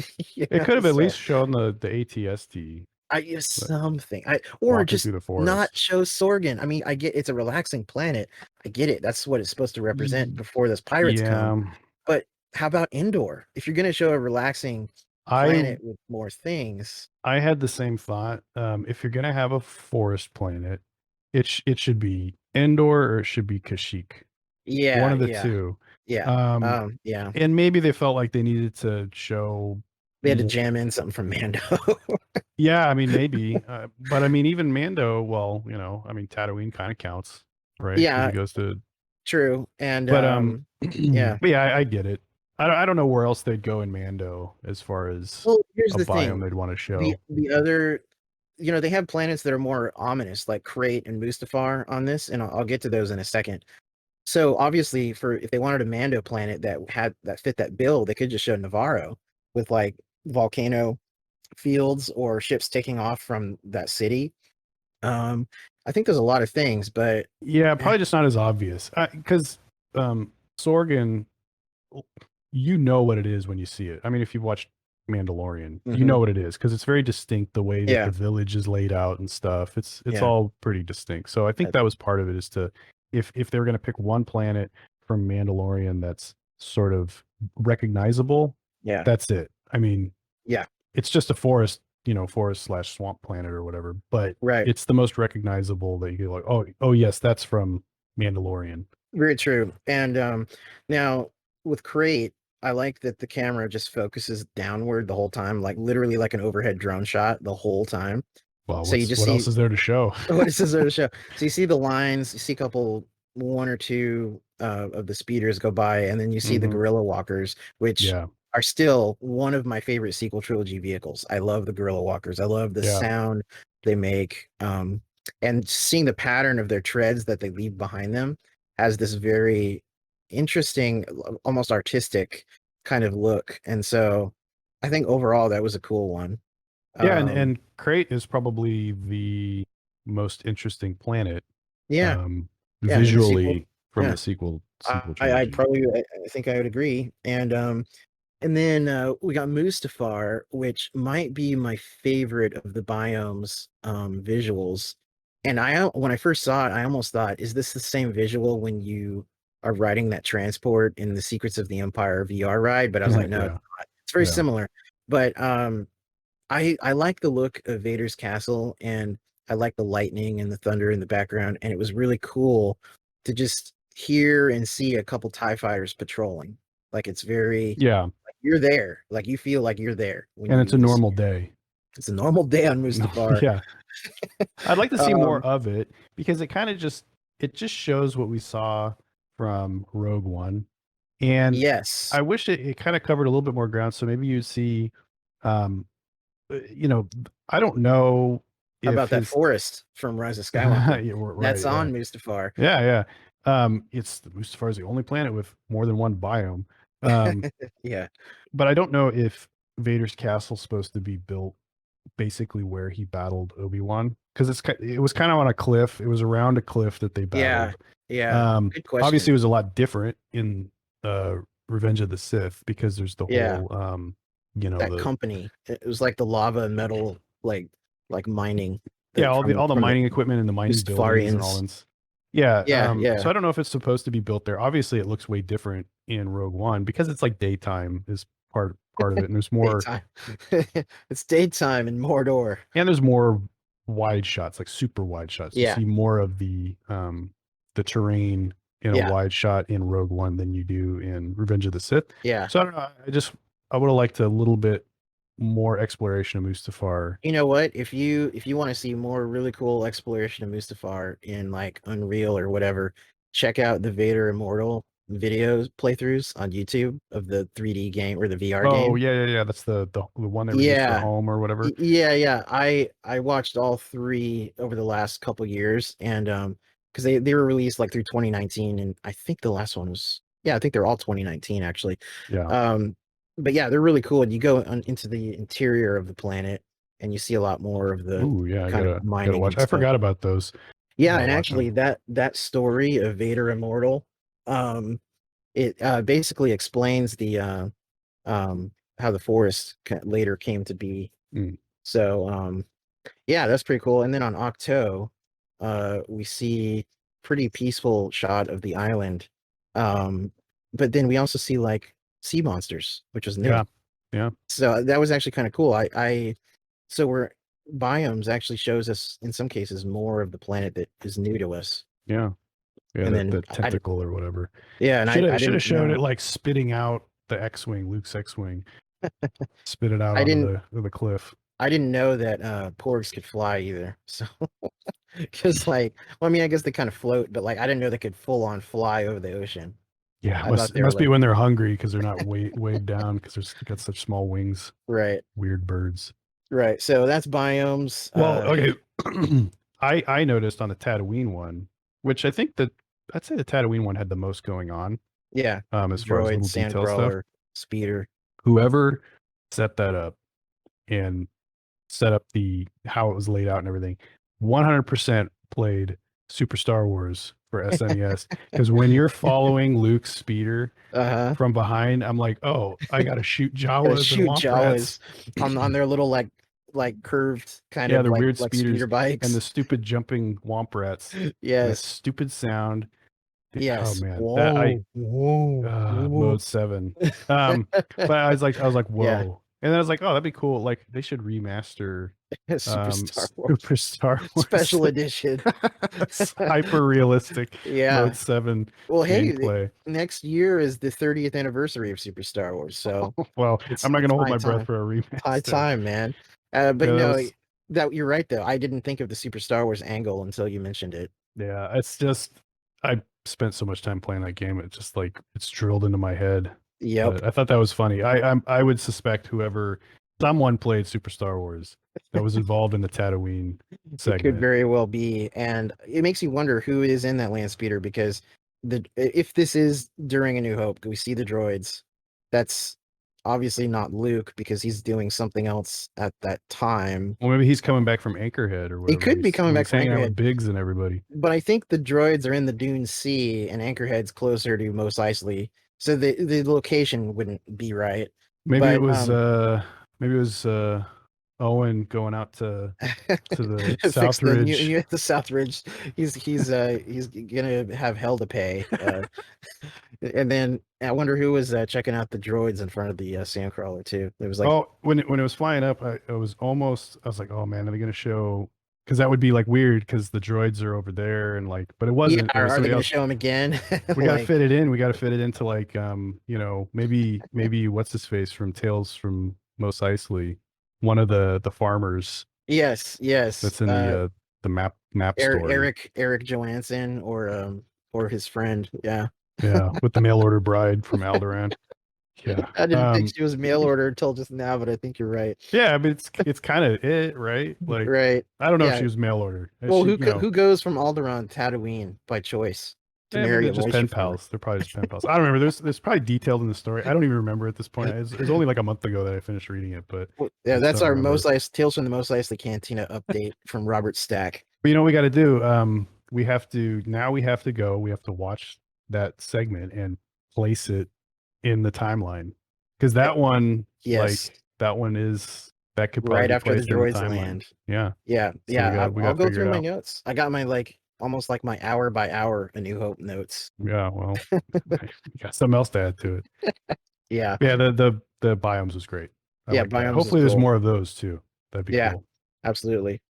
[SPEAKER 2] It could have at
[SPEAKER 1] So
[SPEAKER 2] least shown the ATST
[SPEAKER 1] I use
[SPEAKER 2] like
[SPEAKER 1] something. Or
[SPEAKER 2] walking
[SPEAKER 1] just
[SPEAKER 2] through the
[SPEAKER 1] not
[SPEAKER 2] forest.
[SPEAKER 1] show Sorgan. I mean, I get it's a relaxing planet. I get it. That's what it's supposed to represent
[SPEAKER 2] Ye-
[SPEAKER 1] before those pirates come.
[SPEAKER 2] Yeah.
[SPEAKER 1] But how about Endor? If you're gonna show a relaxing
[SPEAKER 2] I
[SPEAKER 1] planet with more things.
[SPEAKER 2] I had the same thought. If you're gonna have a forest planet, it should be Endor or it should be Kashyyyk. One
[SPEAKER 1] Yeah,
[SPEAKER 2] of the
[SPEAKER 1] yeah,
[SPEAKER 2] two.
[SPEAKER 1] yeah.
[SPEAKER 2] Um,
[SPEAKER 1] Yeah.
[SPEAKER 2] and maybe they felt like they needed to show.
[SPEAKER 1] They had to jam in something from Mando.
[SPEAKER 2] Yeah, I mean maybe, but I mean even Mando. Well, I mean Tatooine kind of counts, right? Because he
[SPEAKER 1] Yeah,
[SPEAKER 2] goes to.
[SPEAKER 1] true. And
[SPEAKER 2] But
[SPEAKER 1] yeah.
[SPEAKER 2] but yeah, I get it. I don't know where else they'd go in Mando as far as
[SPEAKER 1] Well, here's
[SPEAKER 2] a
[SPEAKER 1] the
[SPEAKER 2] biome
[SPEAKER 1] thing.
[SPEAKER 2] they'd want to
[SPEAKER 1] The
[SPEAKER 2] show.
[SPEAKER 1] the other they have planets that are more ominous, like Crate and Mustafar on this, and I'll get to those in a second. So obviously, for if they wanted a Mando planet that fit that bill, they could just show Navarro with like volcano fields or ships taking off from that city. I think there's a lot of things, but
[SPEAKER 2] Yeah, probably just not as obvious because Sorgan, you know what it is when you see it. I mean, if you've watched Mandalorian, you know
[SPEAKER 1] mhm,
[SPEAKER 2] what it is because it's very distinct the way that the
[SPEAKER 1] yeah,
[SPEAKER 2] village is laid out and stuff. It's
[SPEAKER 1] yeah,
[SPEAKER 2] all pretty distinct. So I think
[SPEAKER 1] uh,
[SPEAKER 2] that was part of it is to if they're going to pick one planet from Mandalorian that's sort of recognizable,
[SPEAKER 1] yeah,
[SPEAKER 2] that's it. I mean,
[SPEAKER 1] yeah,
[SPEAKER 2] it's just a forest, forest slash swamp planet or whatever, but
[SPEAKER 1] right.
[SPEAKER 2] it's the most recognizable that you get like, oh yes, that's from Mandalorian.
[SPEAKER 1] Very true. And now with Crate, I like that the camera just focuses downward the whole time, like literally like an overhead drone shot the whole time.
[SPEAKER 2] Well,
[SPEAKER 1] So you just
[SPEAKER 2] what
[SPEAKER 1] see
[SPEAKER 2] else is there to show?
[SPEAKER 1] what is this other show? So you see the lines, you see a couple, one or two of the speeders go by, and then you see the
[SPEAKER 2] Hmm.
[SPEAKER 1] gorilla walkers, which
[SPEAKER 2] Yeah,
[SPEAKER 1] are still one of my favorite sequel trilogy vehicles. I love the gorilla walkers. I love the
[SPEAKER 2] yeah,
[SPEAKER 1] sound they make. And seeing the pattern of their treads that they leave behind them has this very interesting, almost artistic kind of look. And so I think overall that was a cool one.
[SPEAKER 2] yeah,
[SPEAKER 1] Um,
[SPEAKER 2] and Crate is probably the most interesting planet,
[SPEAKER 1] yeah,
[SPEAKER 2] um,
[SPEAKER 1] yeah, in the sequel.
[SPEAKER 2] visually from
[SPEAKER 1] Yeah.
[SPEAKER 2] the sequel
[SPEAKER 1] I'd
[SPEAKER 2] trilogy.
[SPEAKER 1] probably I think I would agree. And then we got Mustafar, which might be my favorite of the biomes visuals. And when I first saw it, I almost thought, is this the same visual when you are riding that transport in the Secrets of the Empire VR ride? But I was like, no, it's
[SPEAKER 2] Yeah,
[SPEAKER 1] not. It's very
[SPEAKER 2] yeah,
[SPEAKER 1] similar. But I like the look of Vader's castle, and I like the lightning and the thunder in the background, and it was really cool to just hear and see a couple TIE fighters patrolling. Like it's very
[SPEAKER 2] yeah,
[SPEAKER 1] like you're there. Like you feel like you're there when
[SPEAKER 2] and it's
[SPEAKER 1] you
[SPEAKER 2] a
[SPEAKER 1] just
[SPEAKER 2] normal day.
[SPEAKER 1] it's a normal day on
[SPEAKER 2] No,
[SPEAKER 1] Mustafar.
[SPEAKER 2] yeah, I'd like to see more
[SPEAKER 1] Um,
[SPEAKER 2] of it because it just shows what we saw from Rogue One, and
[SPEAKER 1] yes,
[SPEAKER 2] I wish it kind of covered a little bit more ground. So maybe you see, um, I don't know
[SPEAKER 1] how
[SPEAKER 2] if
[SPEAKER 1] about that
[SPEAKER 2] his
[SPEAKER 1] forest from Rise of Skywalker?
[SPEAKER 2] yeah,
[SPEAKER 1] That's
[SPEAKER 2] right, yeah,
[SPEAKER 1] on Mustafar.
[SPEAKER 2] yeah, yeah. It's the Mustafar is the only planet with more than one biome.
[SPEAKER 1] Yeah.
[SPEAKER 2] But I don't know if Vader's castle supposed to be built basically where he battled Obi-Wan, because it was kind of on a cliff. It was around a cliff that they
[SPEAKER 1] Yeah.
[SPEAKER 2] battled.
[SPEAKER 1] Yeah. Good
[SPEAKER 2] Obviously,
[SPEAKER 1] question.
[SPEAKER 2] it was a lot different in Revenge of the Sith because there's the
[SPEAKER 1] Yeah.
[SPEAKER 2] whole
[SPEAKER 1] That company. It was like the lava and metal, like mining
[SPEAKER 2] yeah,
[SPEAKER 1] the
[SPEAKER 2] all the
[SPEAKER 1] from the
[SPEAKER 2] mining equipment and the mining buildings and all
[SPEAKER 1] Mustafarians.
[SPEAKER 2] this. Yeah,
[SPEAKER 1] Yeah,
[SPEAKER 2] so
[SPEAKER 1] yeah.
[SPEAKER 2] I don't know if it's supposed to be built there. Obviously, it looks way different in Rogue One because it's like daytime is part of it, and there's more
[SPEAKER 1] Daytime. It's daytime in Mordor.
[SPEAKER 2] and there's more wide shots, like super wide shots. You
[SPEAKER 1] Yeah.
[SPEAKER 2] see more of the terrain in a
[SPEAKER 1] Yeah.
[SPEAKER 2] wide shot in Rogue One than you do in Revenge of the Sith.
[SPEAKER 1] Yeah.
[SPEAKER 2] So I don't know. I would have liked a little bit more exploration of Mustafar.
[SPEAKER 1] You know what? If you want to see more really cool exploration of Mustafar in like Unreal or whatever, check out the Vader Immortal videos playthroughs on YouTube of the 3D game or the VR
[SPEAKER 2] Oh
[SPEAKER 1] game.
[SPEAKER 2] yeah. That's the one they released for
[SPEAKER 1] Yeah.
[SPEAKER 2] home or whatever.
[SPEAKER 1] Yeah. I watched all three over the last couple years, and because they were released like through 2019, and I think the last one was, yeah, I think they're all 2019 actually.
[SPEAKER 2] Yeah.
[SPEAKER 1] But yeah, they're really cool, and you go into the interior of the planet, and you see a lot more of the
[SPEAKER 2] Ooh, yeah, I
[SPEAKER 1] kind of
[SPEAKER 2] gotta
[SPEAKER 1] mining
[SPEAKER 2] watch.
[SPEAKER 1] and
[SPEAKER 2] I
[SPEAKER 1] stuff.
[SPEAKER 2] forgot about those. I
[SPEAKER 1] Yeah,
[SPEAKER 2] gotta
[SPEAKER 1] and
[SPEAKER 2] watch
[SPEAKER 1] actually
[SPEAKER 2] them.
[SPEAKER 1] that story of Vader Immortal, um, it basically explains the how the forest later came to be.
[SPEAKER 2] Mm.
[SPEAKER 1] So yeah, that's pretty cool. And then on Octo, we see pretty peaceful shot of the island. But then we also see like sea monsters, which was new.
[SPEAKER 2] Yeah, yeah,
[SPEAKER 1] So that was actually kind of cool. So we're biomes actually shows us in some cases more of the planet that is new to us.
[SPEAKER 2] yeah. Yeah,
[SPEAKER 1] And
[SPEAKER 2] the
[SPEAKER 1] then
[SPEAKER 2] tentacle or whatever.
[SPEAKER 1] yeah, and
[SPEAKER 2] Should have
[SPEAKER 1] I didn't
[SPEAKER 2] showed it
[SPEAKER 1] know.
[SPEAKER 2] like spitting out the X-wing, Luke's X-wing, spit it out
[SPEAKER 1] I
[SPEAKER 2] onto
[SPEAKER 1] didn't
[SPEAKER 2] the cliff.
[SPEAKER 1] I didn't know that porgs could fly either. So because like, well, I mean, I guess they kind of float, but like I didn't know they could full on fly over the ocean.
[SPEAKER 2] Yeah,
[SPEAKER 1] I thought
[SPEAKER 2] it
[SPEAKER 1] they were
[SPEAKER 2] must be
[SPEAKER 1] like,
[SPEAKER 2] when they're hungry because they're not weighed down because they've got such small wings.
[SPEAKER 1] right,
[SPEAKER 2] Weird birds.
[SPEAKER 1] right. So that's biomes.
[SPEAKER 2] Well, okay. I noticed on the Tatooine one, which I think that I'd say the Tatooine one had the most going on,
[SPEAKER 1] Yeah,
[SPEAKER 2] as far as
[SPEAKER 1] droid,
[SPEAKER 2] little detail stuff.
[SPEAKER 1] sandcrawler, speeder.
[SPEAKER 2] Whoever set that up and set up how it was laid out and everything, 100% played Super Star Wars for SNES. Because when you're following Luke's speeder from behind, I'm like, oh, I gotta shoot
[SPEAKER 1] Gotta
[SPEAKER 2] Jawas and
[SPEAKER 1] shoot
[SPEAKER 2] Womp Rats
[SPEAKER 1] Jawas on their little like curved kind
[SPEAKER 2] yeah,
[SPEAKER 1] of
[SPEAKER 2] they're weird
[SPEAKER 1] like
[SPEAKER 2] speeders
[SPEAKER 1] speeder
[SPEAKER 2] and the
[SPEAKER 1] bikes.
[SPEAKER 2] stupid jumping Womp Rats and that
[SPEAKER 1] Yes.
[SPEAKER 2] stupid sound. Oh
[SPEAKER 1] Yes.
[SPEAKER 2] man, that I
[SPEAKER 1] Whoa. Whoa.
[SPEAKER 2] mode 7. But I was like,
[SPEAKER 1] Yeah.
[SPEAKER 2] whoa. And then I was like, oh, that'd be cool. Like they should remaster
[SPEAKER 1] Super Star Wars.
[SPEAKER 2] Super Star Wars.
[SPEAKER 1] Special edition.
[SPEAKER 2] Hyper realistic
[SPEAKER 1] Yeah.
[SPEAKER 2] mode 7
[SPEAKER 1] Well, hey,
[SPEAKER 2] gameplay.
[SPEAKER 1] next year is the 30th anniversary of Super Star Wars, so
[SPEAKER 2] Well, I'm not
[SPEAKER 1] it's
[SPEAKER 2] gonna hold
[SPEAKER 1] high
[SPEAKER 2] my breath
[SPEAKER 1] time.
[SPEAKER 2] for a
[SPEAKER 1] High
[SPEAKER 2] remaster.
[SPEAKER 1] time, man. But
[SPEAKER 2] Yeah,
[SPEAKER 1] no, that you're right though. I didn't think of the Super Star Wars angle until you mentioned it.
[SPEAKER 2] yeah, it's just I spent so much time playing that game. It's just like it's drilled into my head.
[SPEAKER 1] Yep.
[SPEAKER 2] But I thought that was funny. I would suspect someone played Super Star Wars that was involved in the Tatooine
[SPEAKER 1] It could
[SPEAKER 2] segment.
[SPEAKER 1] very well be, and it makes you wonder who is in that land speeder, because if this is during A New Hope, we see the droids. That's obviously not Luke because he's doing something else at that time.
[SPEAKER 2] Well, maybe he's coming back from Anchorhead or
[SPEAKER 1] He
[SPEAKER 2] whatever
[SPEAKER 1] could be coming
[SPEAKER 2] when
[SPEAKER 1] back
[SPEAKER 2] he's
[SPEAKER 1] from
[SPEAKER 2] hanging out with
[SPEAKER 1] Anchorhead,
[SPEAKER 2] Biggs and everybody.
[SPEAKER 1] but I think the droids are in the Dune Sea, and Anchorhead's closer to Mos Eisley, so the location wouldn't be right.
[SPEAKER 2] Maybe it
[SPEAKER 1] But
[SPEAKER 2] was Owen going out to the
[SPEAKER 1] fix
[SPEAKER 2] South
[SPEAKER 1] the
[SPEAKER 2] Ridge.
[SPEAKER 1] the South Ridge. He's gonna have hell to pay. And then I wonder who was checking out the droids in front of the sandcrawler too. It was like,
[SPEAKER 2] Oh, when it was flying up, I was like, oh man, are they gonna show? Because that would be like weird because the droids are over there and like, but it
[SPEAKER 1] yeah,
[SPEAKER 2] wasn't. It was
[SPEAKER 1] are they
[SPEAKER 2] somebody
[SPEAKER 1] gonna
[SPEAKER 2] else.
[SPEAKER 1] show him again?
[SPEAKER 2] We got to
[SPEAKER 1] Like,
[SPEAKER 2] fit it in. We got to fit it into like, maybe what's his face from Tales from Mos Eisley, one of the farmers
[SPEAKER 1] yes.
[SPEAKER 2] that's in the map story.
[SPEAKER 1] Eric Johansson or his friend. Yeah.
[SPEAKER 2] Yeah, with the mail order bride from Alderaan. Yeah.
[SPEAKER 1] I didn't think she was mail order until just now, but I think you're right.
[SPEAKER 2] Yeah, I mean it's kind of it, right? Like
[SPEAKER 1] Right.
[SPEAKER 2] I don't know if
[SPEAKER 1] Yeah.
[SPEAKER 2] she was mail order.
[SPEAKER 1] Well,
[SPEAKER 2] She,
[SPEAKER 1] who goes from Alderaan to Tatooine by choice? to
[SPEAKER 2] Yeah, maybe
[SPEAKER 1] marry
[SPEAKER 2] they're
[SPEAKER 1] a
[SPEAKER 2] just
[SPEAKER 1] moisture
[SPEAKER 2] pen
[SPEAKER 1] farmer.
[SPEAKER 2] pals. They're probably just pen pals. I don't remember. There's probably detailed in the story. I don't even remember at this point. It was only like a month ago that I finished reading it, but
[SPEAKER 1] Yeah,
[SPEAKER 2] I just
[SPEAKER 1] that's
[SPEAKER 2] don't
[SPEAKER 1] our
[SPEAKER 2] remember.
[SPEAKER 1] Tales from the Mos Eisley Cantina update from Robert Stack.
[SPEAKER 2] But you know what we got to do? We have to now. We have to go. We have to watch that segment and place it in the timeline because that one,
[SPEAKER 1] Yes,
[SPEAKER 2] that one is that could probably
[SPEAKER 1] right
[SPEAKER 2] be
[SPEAKER 1] after the
[SPEAKER 2] placed in the
[SPEAKER 1] droids
[SPEAKER 2] timeline.
[SPEAKER 1] land.
[SPEAKER 2] Yeah.
[SPEAKER 1] Yeah,
[SPEAKER 2] So
[SPEAKER 1] yeah.
[SPEAKER 2] we
[SPEAKER 1] I'll
[SPEAKER 2] got to
[SPEAKER 1] go
[SPEAKER 2] figure
[SPEAKER 1] through
[SPEAKER 2] it
[SPEAKER 1] my
[SPEAKER 2] out.
[SPEAKER 1] notes. I got my almost like my hour by hour A New Hope notes.
[SPEAKER 2] Yeah. Well, you got something else to add to it.
[SPEAKER 1] Yeah,
[SPEAKER 2] Yeah. The biomes was great. I
[SPEAKER 1] yeah.
[SPEAKER 2] like that.
[SPEAKER 1] Biomes is
[SPEAKER 2] Hopefully, there's
[SPEAKER 1] cool.
[SPEAKER 2] more of those too. That'd be
[SPEAKER 1] Yeah,
[SPEAKER 2] cool.
[SPEAKER 1] absolutely.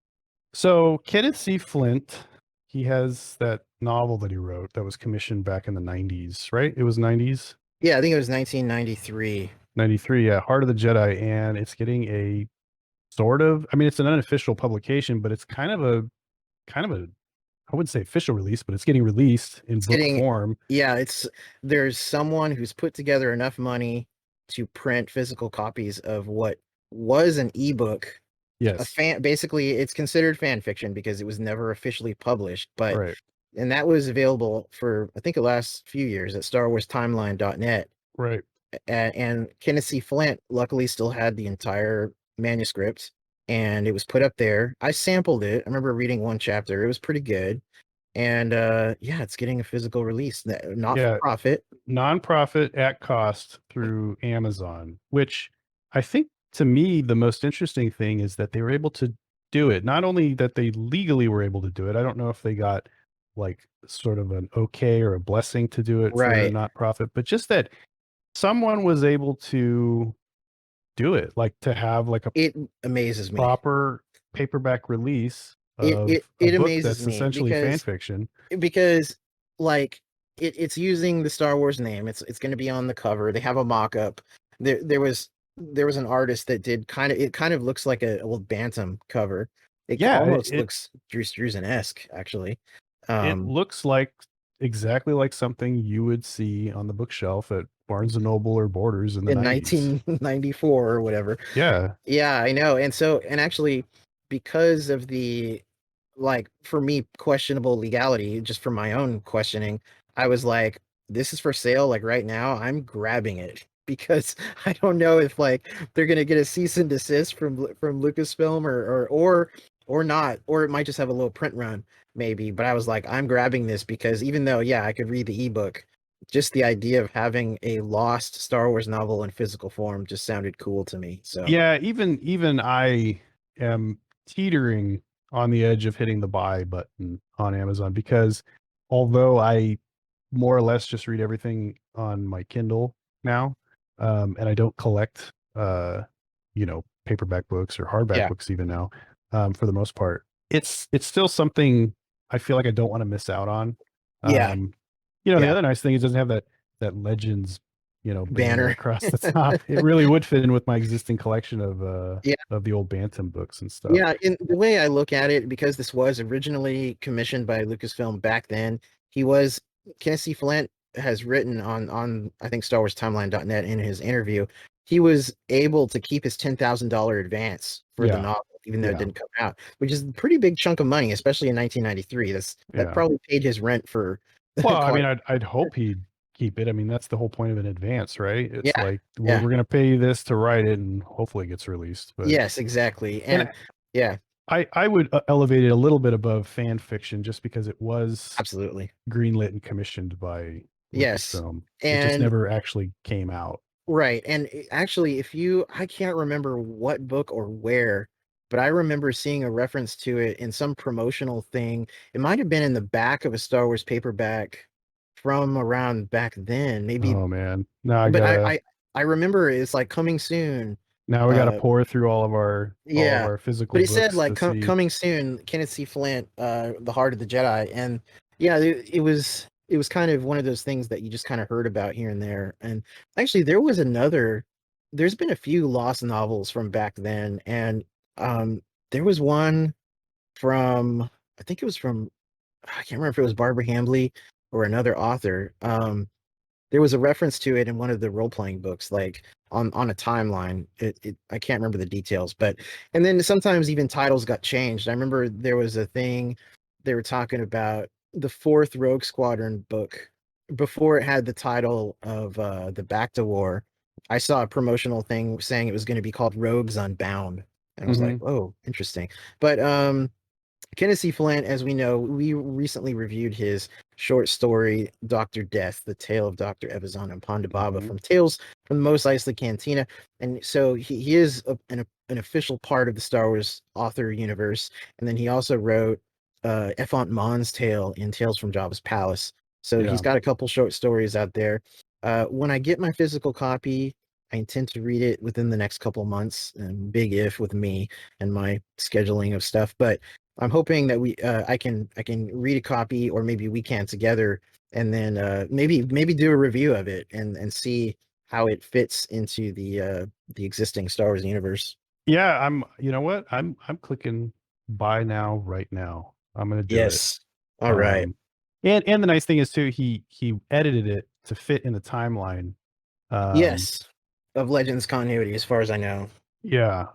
[SPEAKER 2] So Kenneth C. Flint, he has that novel that he wrote that was commissioned back in the 90s, right? It was 90s?
[SPEAKER 1] Yeah, I think it was 1993.
[SPEAKER 2] 93, yeah, Heart of the Jedi, and it's getting a I mean, it's an unofficial publication, but it's kind of a I wouldn't say official release, but it's getting released in
[SPEAKER 1] It's
[SPEAKER 2] book
[SPEAKER 1] getting,
[SPEAKER 2] form.
[SPEAKER 1] yeah, there's someone who's put together enough money to print physical copies of what was an ebook.
[SPEAKER 2] Yes.
[SPEAKER 1] Basically, it's considered fan fiction because it was never officially published,
[SPEAKER 2] Right.
[SPEAKER 1] and that was available for, I think, the last few years at StarWarsTimeline.net.
[SPEAKER 2] Right.
[SPEAKER 1] And Kenneth C. Flint luckily still had the entire manuscript, and it was put up there. I sampled it. I remember reading one chapter. It was pretty good. And yeah, it's getting a physical release, not for
[SPEAKER 2] Yeah,
[SPEAKER 1] profit.
[SPEAKER 2] nonprofit at cost through Amazon, which I think to me the most interesting thing is that they were able to do it. Not only that they legally were able to do it, I don't know if they got like sort of an okay or a blessing to do it for a
[SPEAKER 1] Right.
[SPEAKER 2] nonprofit, but just that someone was able to do it, like to have like a
[SPEAKER 1] It amazes me.
[SPEAKER 2] proper paperback release of a
[SPEAKER 1] It
[SPEAKER 2] book
[SPEAKER 1] amazes
[SPEAKER 2] that's
[SPEAKER 1] me
[SPEAKER 2] essentially fan fiction.
[SPEAKER 1] because like it's using the Star Wars name. It's going to be on the cover. They have a mock-up. There was an artist that did it kind of looks like a old Bantam cover. It
[SPEAKER 2] Yeah,
[SPEAKER 1] almost looks Drew Struzan-esque, actually.
[SPEAKER 2] it looks like exactly like something you would see on the bookshelf at Barnes and Noble or Borders in the
[SPEAKER 1] in
[SPEAKER 2] 90s.
[SPEAKER 1] 1994 or whatever.
[SPEAKER 2] Yeah.
[SPEAKER 1] Yeah, I know. And actually, because of the, like, for me, questionable legality, just for my own questioning, I was like, this is for sale, like right now, I'm grabbing it because I don't know if like they're gonna get a cease and desist from Lucasfilm or not, or it might just have a little print run, maybe. But I was like, I'm grabbing this because even though, yeah, I could read the ebook, just the idea of having a lost Star Wars novel in physical form just sounded cool to me. So
[SPEAKER 2] Yeah, even I am teetering on the edge of hitting the buy button on Amazon because although I more or less just read everything on my Kindle now, and I don't collect paperback books or hardback
[SPEAKER 1] yeah,
[SPEAKER 2] books even now, for the most part. It's still something I feel like I don't want to miss out on.
[SPEAKER 1] yeah,
[SPEAKER 2] The
[SPEAKER 1] yeah.
[SPEAKER 2] other nice thing is it doesn't have that Legends, banner
[SPEAKER 1] Banner.
[SPEAKER 2] across the top. It really would fit in with my existing collection
[SPEAKER 1] Yeah.
[SPEAKER 2] of the old Bantam books and stuff.
[SPEAKER 1] Yeah, in the way I look at it, because this was originally commissioned by Lucasfilm back then, he was Kenneth C. Flint has written on I think StarWarsTimeline.net in his interview, he was able to keep his $10,000 advance for the
[SPEAKER 2] Yeah.
[SPEAKER 1] novel, even though it
[SPEAKER 2] Yeah.
[SPEAKER 1] didn't come out, which is a pretty big chunk of money, especially in 1993. That
[SPEAKER 2] Yeah.
[SPEAKER 1] probably paid his rent for
[SPEAKER 2] Well, I mean,
[SPEAKER 1] college.
[SPEAKER 2] I'd hope he'd keep it. I mean, that's the whole point of an advance, right? It's
[SPEAKER 1] Yeah,
[SPEAKER 2] like we're
[SPEAKER 1] yeah,
[SPEAKER 2] we're gonna pay you this to write it, and hopefully it gets released. But
[SPEAKER 1] yes, exactly,
[SPEAKER 2] and
[SPEAKER 1] and yeah,
[SPEAKER 2] I would elevate it a little bit above fan fiction just because it was
[SPEAKER 1] absolutely,
[SPEAKER 2] greenlit and commissioned by
[SPEAKER 1] yes,
[SPEAKER 2] Lucasfilm. It just
[SPEAKER 1] and
[SPEAKER 2] never actually came out.
[SPEAKER 1] right, and actually, I can't remember what book or where, but I remember seeing a reference to it in some promotional thing. It might have been in the back of a Star Wars paperback from around back then, maybe.
[SPEAKER 2] Oh man. Now I
[SPEAKER 1] But
[SPEAKER 2] gotta
[SPEAKER 1] I remember it's like coming soon.
[SPEAKER 2] now we gotta
[SPEAKER 1] Uh,
[SPEAKER 2] pour through all of
[SPEAKER 1] yeah,
[SPEAKER 2] our
[SPEAKER 1] but
[SPEAKER 2] physical
[SPEAKER 1] it said
[SPEAKER 2] books
[SPEAKER 1] like
[SPEAKER 2] to see.
[SPEAKER 1] coming soon, Kenneth C. Flint, The Heart of the Jedi, and yeah, it was kind of one of those things that you just kind of heard about here and there. And actually, there's been a few lost novels from back then, and there was one from, I think it was from, I can't remember if it was Barbara Hambly or another author. There was a reference to it in one of the role playing books, like on a timeline. I can't remember the details, but and then sometimes even titles got changed. I remember there was a thing they were talking about. the fourth Rogue Squadron book, before it had the title of the Back to War, I saw a promotional thing saying it was going to be called Rogues Unbound, and I was like, oh, interesting. But Kenneth C. Flint, as we know, we recently reviewed his short story, Dr. Death, The Tale of Dr. Evazan and Ponda Baba from Tales from the Mos Eisley Cantina. And so he is an official part of the Star Wars author universe. And then he also wrote Effant Mon's tale in Tales from Jabba's Palace. So he's got a couple short stories out there. When I get my physical copy, I intend to read it within the next couple months, and big if with me and my scheduling of stuff. But I'm hoping that I can read a copy, or maybe we can together, and then maybe do a review of it and see how it fits into the existing Star Wars universe.
[SPEAKER 2] Yeah, you know what? I'm clicking buy now right now. I'm gonna do it.
[SPEAKER 1] Yes. All right.
[SPEAKER 2] And the nice thing is too, he edited it to fit in the timeline.
[SPEAKER 1] Yes. Of Legends continuity, as far as I know.
[SPEAKER 2] Yeah.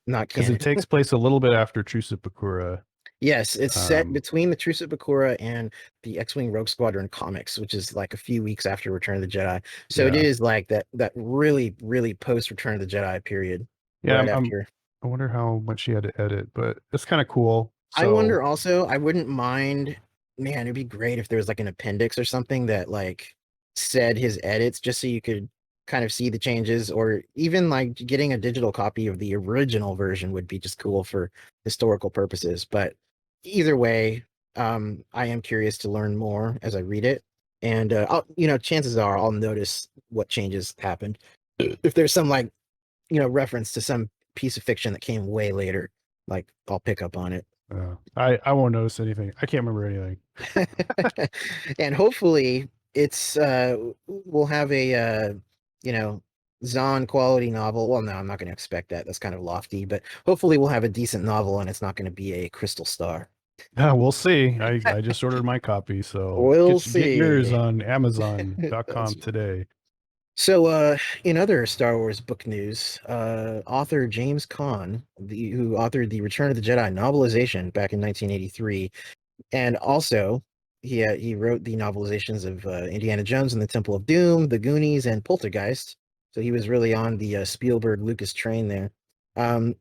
[SPEAKER 1] Not
[SPEAKER 2] because it takes place a little bit after Truce at Bakura.
[SPEAKER 1] Yes, it's set between the Truce at Bakura and the X-Wing Rogue Squadron comics, which is like a few weeks after Return of the Jedi. So it is like that really, really post Return of the Jedi period.
[SPEAKER 2] Yeah, right after. I wonder how much he had to edit, but it's kind of cool.
[SPEAKER 1] So, I wonder also, I wouldn't mind, man, it'd be great if there was like an appendix or something that like said his edits, just so you could kind of see the changes, or even like getting a digital copy of the original version would be just cool for historical purposes. But either way, I am curious to learn more as I read it, and chances are I'll notice what changes happened if there's some like reference to some piece of fiction that came way later. Like I'll pick up on it.
[SPEAKER 2] I won't notice anything. I can't remember
[SPEAKER 1] anything. And hopefully it's we'll have a Zahn quality novel. Well, no, I'm not going to expect that. That's kind of lofty, but hopefully we'll have a decent novel, and it's not going to be a Crystal Star.
[SPEAKER 2] We'll see. I just ordered my copy, so
[SPEAKER 1] we'll see.
[SPEAKER 2] Get yours on Amazon.com today.
[SPEAKER 1] So, in other Star Wars book news, author James Caan, who authored the Return of the Jedi novelization back in 1983, and also he wrote the novelizations of Indiana Jones and the Temple of Doom, The Goonies, and Poltergeist. So he was really on the Spielberg Lucas train there.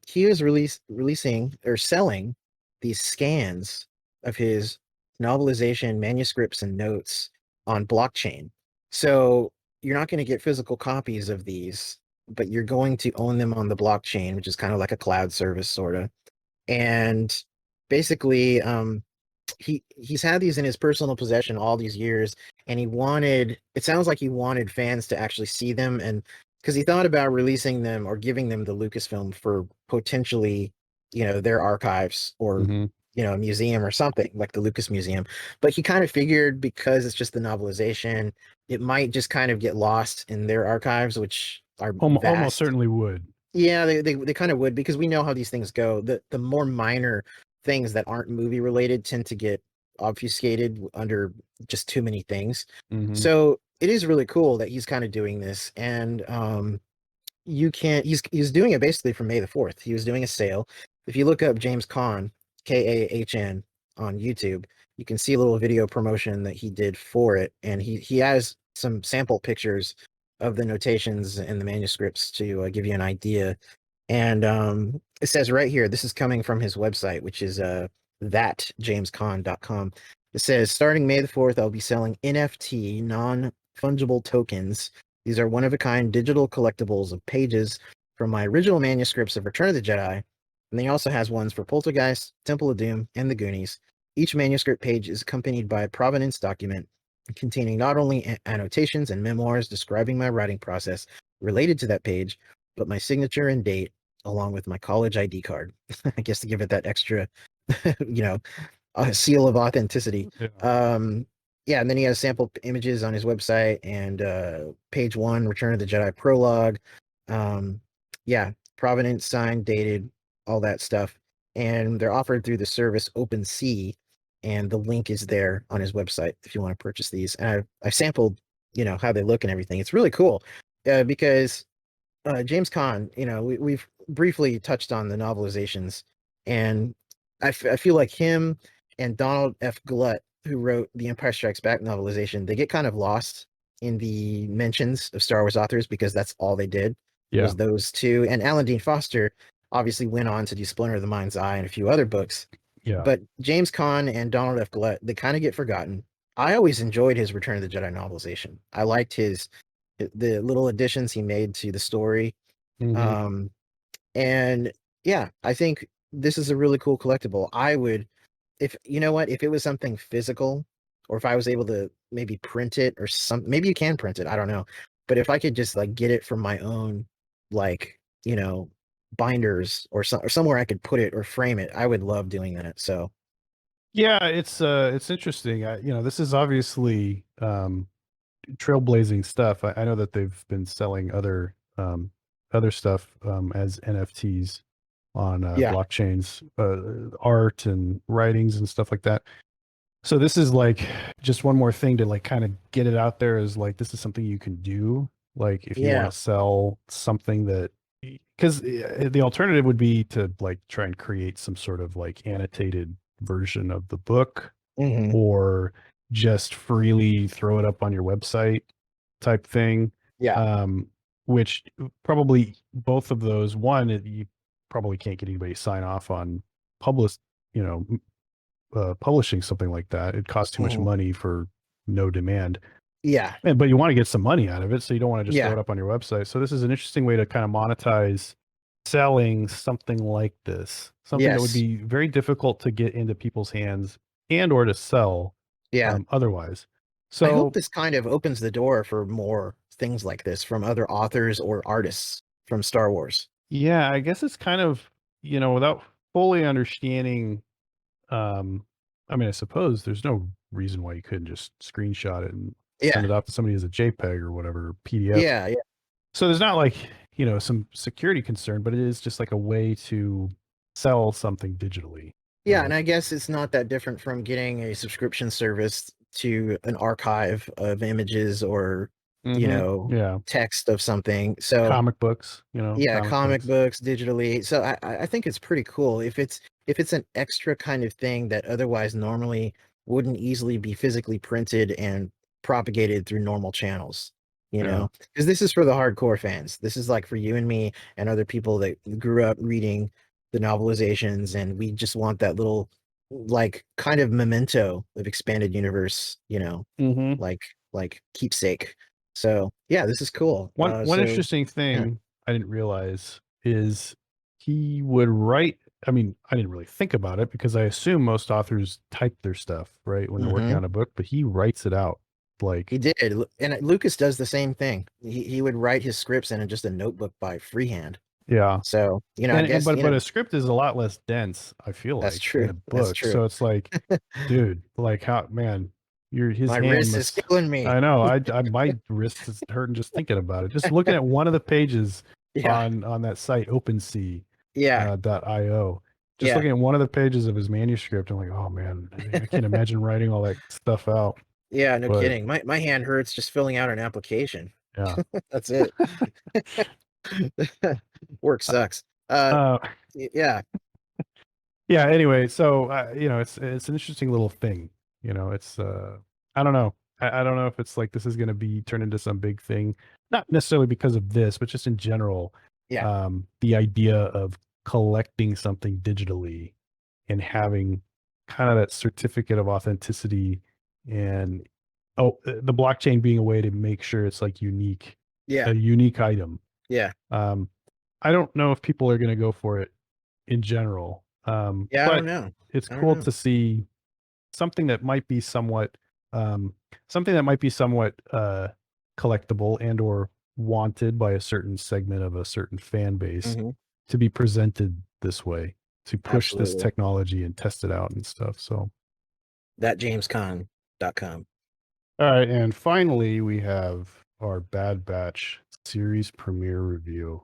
[SPEAKER 1] He was releasing or selling these scans of his novelization manuscripts and notes on blockchain. So you're not going to get physical copies of these, but you're going to own them on the blockchain, which is kind of like a cloud service, sort of. And basically, he's had these in his personal possession all these years, and it sounds like he wanted fans to actually see them, and because he thought about releasing them or giving them to Lucasfilm for potentially, their archives, or a museum or something like the Lucas Museum. But he kind of figured, because it's just the novelization, it might just kind of get lost in their archives, which are
[SPEAKER 2] almost certainly would.
[SPEAKER 1] Yeah, they kind of would, because we know how these things go. The more minor things that aren't movie related tend to get obfuscated under just too many things. So it is really cool that he's kind of doing this, and he's doing it basically from May the 4th. He was doing a sale. If you look up James Caan, Kahn, on YouTube, you can see a little video promotion that he did for it, and he has some sample pictures of the notations and the manuscripts to give you an idea. And it says right here, this is coming from his website, which is thatjamescaan.com. It says, starting May the 4th, I'll be selling NFT, non-fungible tokens. These are one-of-a-kind digital collectibles of pages from my original manuscripts of Return of the Jedi. And he also has ones for Poltergeist, Temple of Doom, and the Goonies. Each manuscript page is accompanied by a provenance document containing not only annotations and memoirs describing my writing process related to that page, but my signature and date, along with my college ID card. I guess to give it that extra, a seal of authenticity. Yeah. And then he has sample images on his website, and page 1, Return of the Jedi prologue. Provenance, signed, dated, all that stuff. And they're offered through the service OpenSea, and the link is there on his website if you want to purchase these. And I sampled, how they look and everything. It's really cool because James Caan, we've briefly touched on the novelizations, and I feel like him and Donald F. Glut, who wrote the Empire Strikes Back novelization, they get kind of lost in the mentions of Star Wars authors because that's all they did was those two. And Alan Dean Foster obviously went on to do Splinter of the Mind's Eye and a few other books.
[SPEAKER 2] Yeah.
[SPEAKER 1] But James Caan and Donald F. Glut, they kind of get forgotten. I always enjoyed his Return of the Jedi novelization. I liked the little additions he made to the story.
[SPEAKER 2] Mm-hmm.
[SPEAKER 1] And yeah, I think this is a really cool collectible. I would, if you know what, if it was something physical, or if I was able to maybe print it or maybe you can print it, I don't know. But if I could just like get it from my own, like, binders or somewhere I could put it or frame it, I would love doing that. So
[SPEAKER 2] yeah, it's interesting. This is obviously trailblazing stuff. I know that they've been selling other stuff as NFTs on blockchains, art and writings and stuff like that. So this is like just one more thing to like kind of get it out there as like this is something you can do. Like if you want to sell something that, because the alternative would be to like try and create some sort of like annotated version of the book, or just freely throw it up on your website type thing. Which probably both of those, one, you probably can't get anybody to sign off on publish, publishing something like that. It costs too much money for no demand. But you want to get some money out of it, so you don't want to just throw it up on your website. So this is an interesting way to kind of monetize selling something like this, something that would be very difficult to get into people's hands and or to sell otherwise. So
[SPEAKER 1] I hope this kind of opens the door for more things like this from other authors or artists from Star Wars.
[SPEAKER 2] Yeah, I guess it's kind of, without fully understanding, I mean, I suppose there's no reason why you couldn't just screenshot it and send it off to somebody as a JPEG or whatever, PDF.
[SPEAKER 1] Yeah.
[SPEAKER 2] So there's not like, some security concern, but it is just like a way to sell something digitally.
[SPEAKER 1] Yeah, and I guess it's not that different from getting a subscription service to an archive of images or, text of something. So
[SPEAKER 2] comic books,
[SPEAKER 1] comic books digitally. So I think it's pretty cool if it's an extra kind of thing that otherwise normally wouldn't easily be physically printed and propagated through normal channels, because this is for the hardcore fans. This is like for you and me and other people that grew up reading the novelizations, and we just want that little like kind of memento of expanded universe, like keepsake. So yeah, this is cool.
[SPEAKER 2] One interesting thing I didn't realize is he would write. I mean, I didn't really think about it because I assume most authors type their stuff right when they're working on a book, but he writes it out. Like
[SPEAKER 1] he did, and Lucas does the same thing. He would write his scripts in just a notebook by freehand.
[SPEAKER 2] Yeah.
[SPEAKER 1] So I guess,
[SPEAKER 2] but a script is a lot less dense, I feel like, than a book.
[SPEAKER 1] That's true.
[SPEAKER 2] So it's like, dude, like how, man, his
[SPEAKER 1] my
[SPEAKER 2] hand
[SPEAKER 1] wrist is killing me.
[SPEAKER 2] I know. My wrist is hurting just thinking about it. Just looking at one of the pages on that site, OpenSea. .io. Just looking at one of the pages of his manuscript, I'm like, oh man, I can't imagine writing all that stuff out.
[SPEAKER 1] Yeah, no kidding. My hand hurts just filling out an application.
[SPEAKER 2] Yeah.
[SPEAKER 1] That's it. Work sucks. Yeah.
[SPEAKER 2] Yeah, anyway, so it's an interesting little thing. It's I don't know. I don't know if it's like this is going to be turned into some big thing, not necessarily because of this, but just in general. The idea of collecting something digitally and having kind of that certificate of authenticity, and the blockchain being a way to make sure it's like unique, a unique item. I don't know if people are going to go for it in general.
[SPEAKER 1] I don't know.
[SPEAKER 2] It's cool to see something that might be somewhat collectible and or wanted by a certain segment of a certain fan base to be presented this way, to push this technology and test it out and stuff. So
[SPEAKER 1] that jamescon.com.
[SPEAKER 2] All right, and finally we have our Bad Batch series premiere review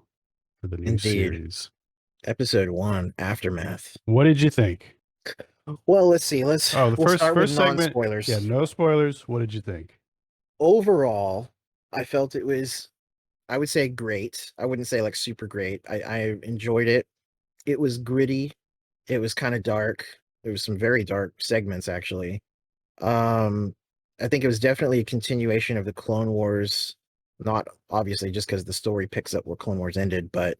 [SPEAKER 2] for the new series.
[SPEAKER 1] Episode 1, Aftermath.
[SPEAKER 2] What did you think?
[SPEAKER 1] Well, let's see. We'll
[SPEAKER 2] start with segment. Non-spoilers. Yeah, no spoilers. What did you think?
[SPEAKER 1] Overall, I felt it was, I would say, great. I wouldn't say like super great. I enjoyed it. It was gritty. It was kind of dark. There was some very dark segments, actually. I think it was definitely a continuation of the Clone Wars, not obviously just because the story picks up where Clone Wars ended, but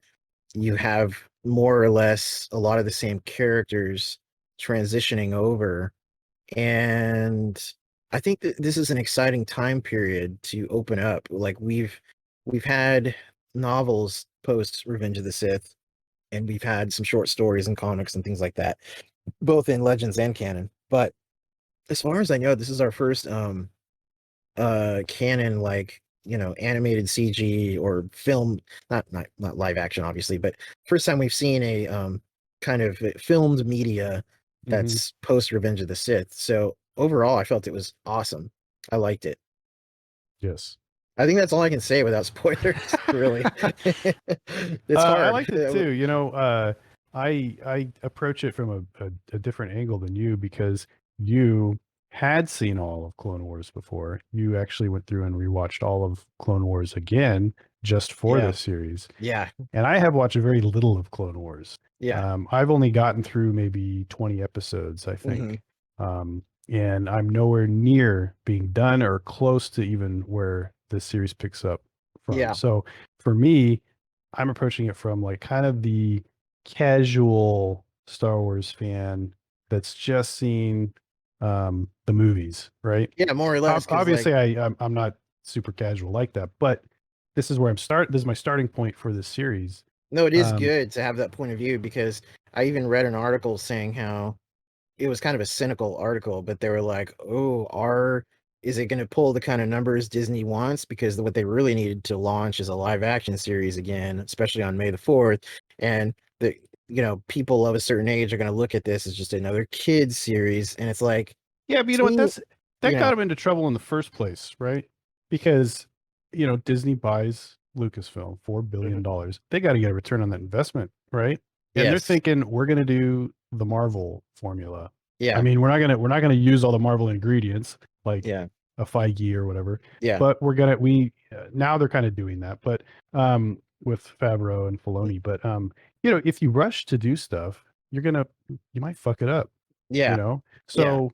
[SPEAKER 1] you have more or less a lot of the same characters transitioning over. And I think that this is an exciting time period to open up. Like we've had novels post Revenge of the Sith, and we've had some short stories and comics and things like that, both in Legends and canon. But as far as I know, this is our first canon, like, animated CG or film, not live action obviously, but first time we've seen a kind of filmed media
[SPEAKER 2] Mm-hmm.
[SPEAKER 1] that's post Revenge of the Sith. So overall I felt it was awesome. I liked it.
[SPEAKER 2] Yes.
[SPEAKER 1] I think that's all I can say without spoilers, really. It's
[SPEAKER 2] I
[SPEAKER 1] hard.
[SPEAKER 2] liked it too. I approach it from a different angle than you, because you had seen all of Clone Wars before. You actually went through and rewatched all of Clone Wars again just for
[SPEAKER 1] Yeah.
[SPEAKER 2] this series.
[SPEAKER 1] Yeah.
[SPEAKER 2] And I have watched very little of Clone Wars.
[SPEAKER 1] Yeah.
[SPEAKER 2] I've only gotten through maybe 20 episodes, I
[SPEAKER 1] Hmm.
[SPEAKER 2] think. And I'm nowhere near being done or close to even where the series picks up from.
[SPEAKER 1] Yeah.
[SPEAKER 2] So for me, I'm approaching it from like kind of the casual Star Wars fan that's just seen the movies, right?
[SPEAKER 1] Yeah, more or less, because like,
[SPEAKER 2] Obviously, I'm not super casual like that, but this is where This is my starting point for this series.
[SPEAKER 1] no, it is
[SPEAKER 2] Um,
[SPEAKER 1] good to have that point of view, because I even read an article saying how it was kind of a cynical article, but they were like, "Oh, is it going to pull the kind of numbers Disney wants? Because what they really needed to launch is a live action series again, especially on May the 4th. And people of a certain age are going to look at this as just another kids series." And it's like,
[SPEAKER 2] yeah, but you know
[SPEAKER 1] to
[SPEAKER 2] what?
[SPEAKER 1] me,
[SPEAKER 2] That got him into trouble in the first place, right? Because Disney buys Lucasfilm $4 billion.
[SPEAKER 1] mhm,
[SPEAKER 2] They got to get a return on that investment, right? And they're
[SPEAKER 1] yes,
[SPEAKER 2] thinking we're going to do the Marvel formula. I
[SPEAKER 1] yeah,
[SPEAKER 2] mean, we're not gonna use all the Marvel ingredients like
[SPEAKER 1] yeah,
[SPEAKER 2] a Feige or whatever,
[SPEAKER 1] yeah,
[SPEAKER 2] but now they're kind of doing that, but with Favreau and Filoni. But if you rush to do stuff, you might fuck it up, you
[SPEAKER 1] yeah,
[SPEAKER 2] know.
[SPEAKER 1] yeah.
[SPEAKER 2] So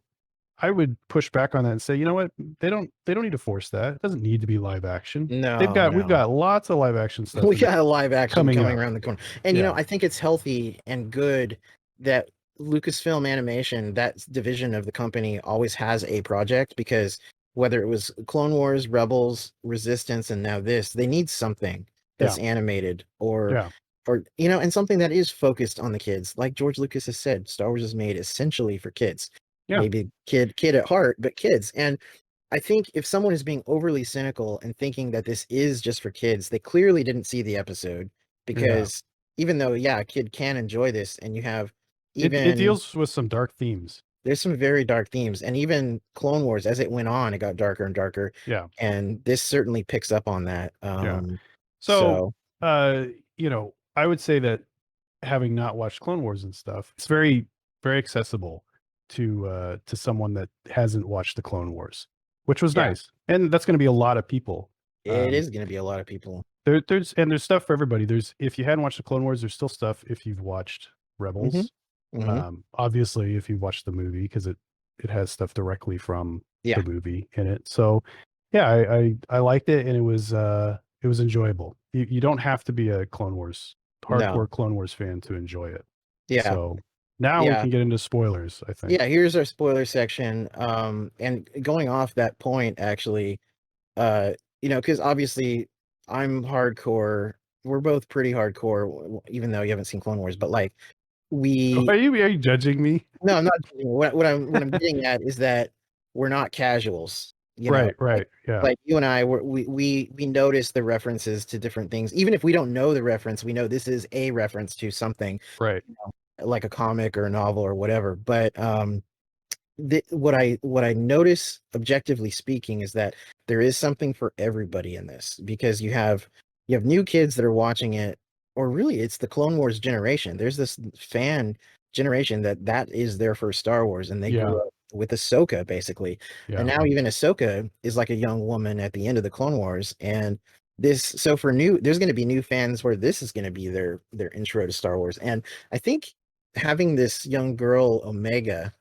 [SPEAKER 2] I would push back on that and say, you know what, they don't need to force that. It doesn't need to be live action.
[SPEAKER 1] No,
[SPEAKER 2] We've
[SPEAKER 1] no.
[SPEAKER 2] got lots of live action stuff
[SPEAKER 1] We got a live action
[SPEAKER 2] coming
[SPEAKER 1] coming
[SPEAKER 2] up.
[SPEAKER 1] around the corner. And
[SPEAKER 2] Yeah,
[SPEAKER 1] I think it's healthy and good that Lucasfilm Animation, that division of the company, always has a project, because whether it was Clone Wars, Rebels, Resistance, and now this, they need something
[SPEAKER 2] yeah,
[SPEAKER 1] that's animated, or
[SPEAKER 2] yeah,
[SPEAKER 1] and something that is focused on the kids. Like George Lucas has said, Star Wars is made essentially for kids.
[SPEAKER 2] yeah,
[SPEAKER 1] Maybe kid at heart, but kids. And I think if someone is being overly cynical and thinking that this is just for kids, they clearly didn't see the episode,
[SPEAKER 2] yeah.
[SPEAKER 1] because even though, yeah, a kid can enjoy this, and you have
[SPEAKER 2] It
[SPEAKER 1] even
[SPEAKER 2] deals with some dark themes.
[SPEAKER 1] there's some very dark themes, and even Clone Wars, as it went on, it got darker and darker,
[SPEAKER 2] Yeah.
[SPEAKER 1] and this certainly picks up on that.
[SPEAKER 2] Yeah. So,
[SPEAKER 1] So
[SPEAKER 2] I would say that having not watched Clone Wars and stuff, it's very, very accessible to someone that hasn't watched the Clone Wars, which was
[SPEAKER 1] yeah,
[SPEAKER 2] nice. And that's going to be a lot of people.
[SPEAKER 1] it
[SPEAKER 2] Um,
[SPEAKER 1] is going to be a lot of people.
[SPEAKER 2] there's stuff for everybody. If you hadn't watched the Clone Wars, there's still stuff if you've watched
[SPEAKER 1] Hmm.
[SPEAKER 2] Rebels.
[SPEAKER 1] Hmm.
[SPEAKER 2] Obviously, if you've watched the movie, because it has stuff directly from
[SPEAKER 1] Yeah,
[SPEAKER 2] the movie in it. So, yeah, I liked it, and it was enjoyable. You don't have to be a
[SPEAKER 1] no,
[SPEAKER 2] hardcore Clone Wars fan to enjoy it.
[SPEAKER 1] yeah,
[SPEAKER 2] So now we
[SPEAKER 1] yeah.
[SPEAKER 2] can get into spoilers, I think.
[SPEAKER 1] Yeah, here's our spoiler section. And going off that point, actually, uh, because obviously I'm hardcore. We're both pretty hardcore, even though you haven't seen Clone Wars. But like, we,
[SPEAKER 2] Are you judging me?
[SPEAKER 1] no, I'm not. What I'm getting at is that we're not casuals.
[SPEAKER 2] Right,
[SPEAKER 1] Like
[SPEAKER 2] right, yeah,
[SPEAKER 1] you and I, we notice the references to different things, even if we don't know the reference. We know this is a reference to something,
[SPEAKER 2] right,
[SPEAKER 1] like a comic or a novel or whatever. But what I notice, objectively speaking, is that there is something for everybody in this, because you have new kids that are watching it, or really it's the Clone Wars generation. There's this fan generation that is their first Star Wars, and they
[SPEAKER 2] yeah,
[SPEAKER 1] grew up with Ahsoka basically, and
[SPEAKER 2] yeah,
[SPEAKER 1] now even Ahsoka is like a young woman at the end of the Clone Wars. And this, so for new, there's going to be new fans where this is going to be their intro to Star Wars. And I think having this young girl Omega,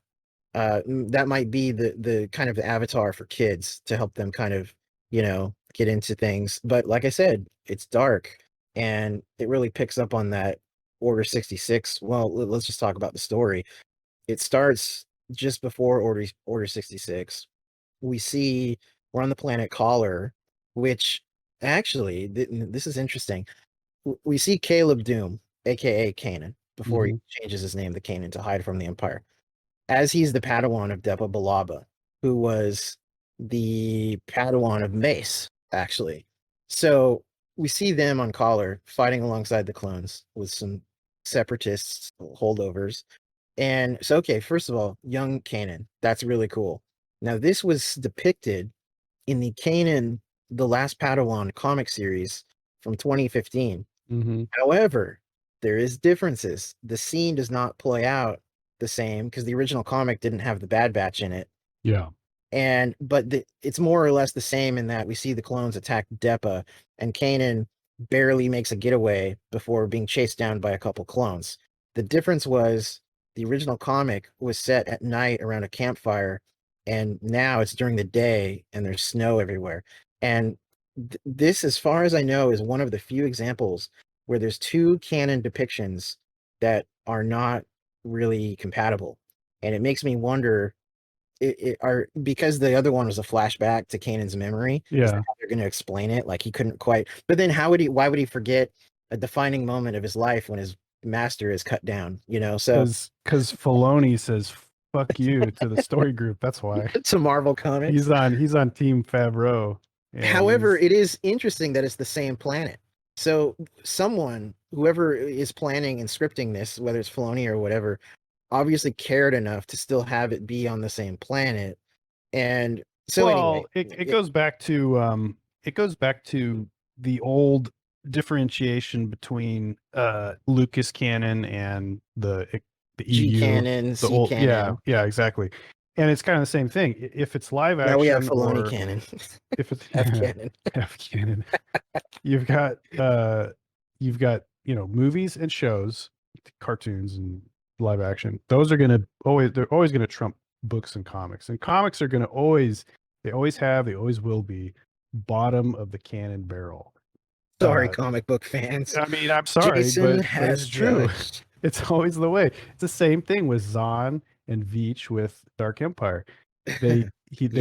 [SPEAKER 1] that might be the kind of the avatar for kids to help them kind of, get into things. But like I said, it's dark and it really picks up on that Order 66. Well, let's just talk about the story. It starts just before Order 66. We see we're on the planet Caller, which actually this is interesting. We see Caleb Doom, aka Kanan, before he changes his name to Kanan to hide from the Empire, as he's the Padawan of Depa Balaba, who was the Padawan of Mace, actually. So we see them on Collar fighting alongside the clones with some separatists, holdovers. And so, okay, first of all, young Kanan, that's really cool. Now, this was depicted in the Kanan, the Last Padawan comic series from 2015. However, there is differences. The scene does not play out the same because the original comic didn't have the Bad Batch in it.
[SPEAKER 2] Yeah.
[SPEAKER 1] But it's more or less the same in that we see the clones attack Depa, and Kanan barely makes a getaway before being chased down by a couple clones. The difference was the original comic was set at night around a campfire, and now it's during the day and there's snow everywhere. And this, as far as I know, is one of the few examples where there's two canon depictions that are not really compatible. And it makes me wonder, because the other one was a flashback to Kanan's memory. Is that how they're going to explain it? Like he couldn't quite. But then why would he forget a defining moment of his life when his master is cut down? So
[SPEAKER 2] because Filoni says "fuck you" to the story group. That's why.
[SPEAKER 1] To Marvel Comics.
[SPEAKER 2] He's on Team Favreau.
[SPEAKER 1] However, it is interesting that it's the same planet. So whoever is planning and scripting this, whether it's Filoni or whatever, obviously cared enough to still have it be on the same planet. And so anyway,
[SPEAKER 2] it goes back to the old differentiation between Lucas canon and the
[SPEAKER 1] G
[SPEAKER 2] EU
[SPEAKER 1] canon, C
[SPEAKER 2] old,
[SPEAKER 1] canon.
[SPEAKER 2] yeah, exactly. And it's kind of the same thing. If it's live action,
[SPEAKER 1] now we have Filoni canon.
[SPEAKER 2] If it's
[SPEAKER 1] F canon,
[SPEAKER 2] F canon, you've got movies and shows, cartoons and live action. Those are they're always gonna trump books and comics. And comics are gonna they always will be bottom of the canon barrel.
[SPEAKER 1] Sorry, comic book fans.
[SPEAKER 2] I mean, I'm sorry,
[SPEAKER 1] Jason
[SPEAKER 2] but it's true. It's always the way. It's the same thing with Zahn and Veach with Dark Empire. They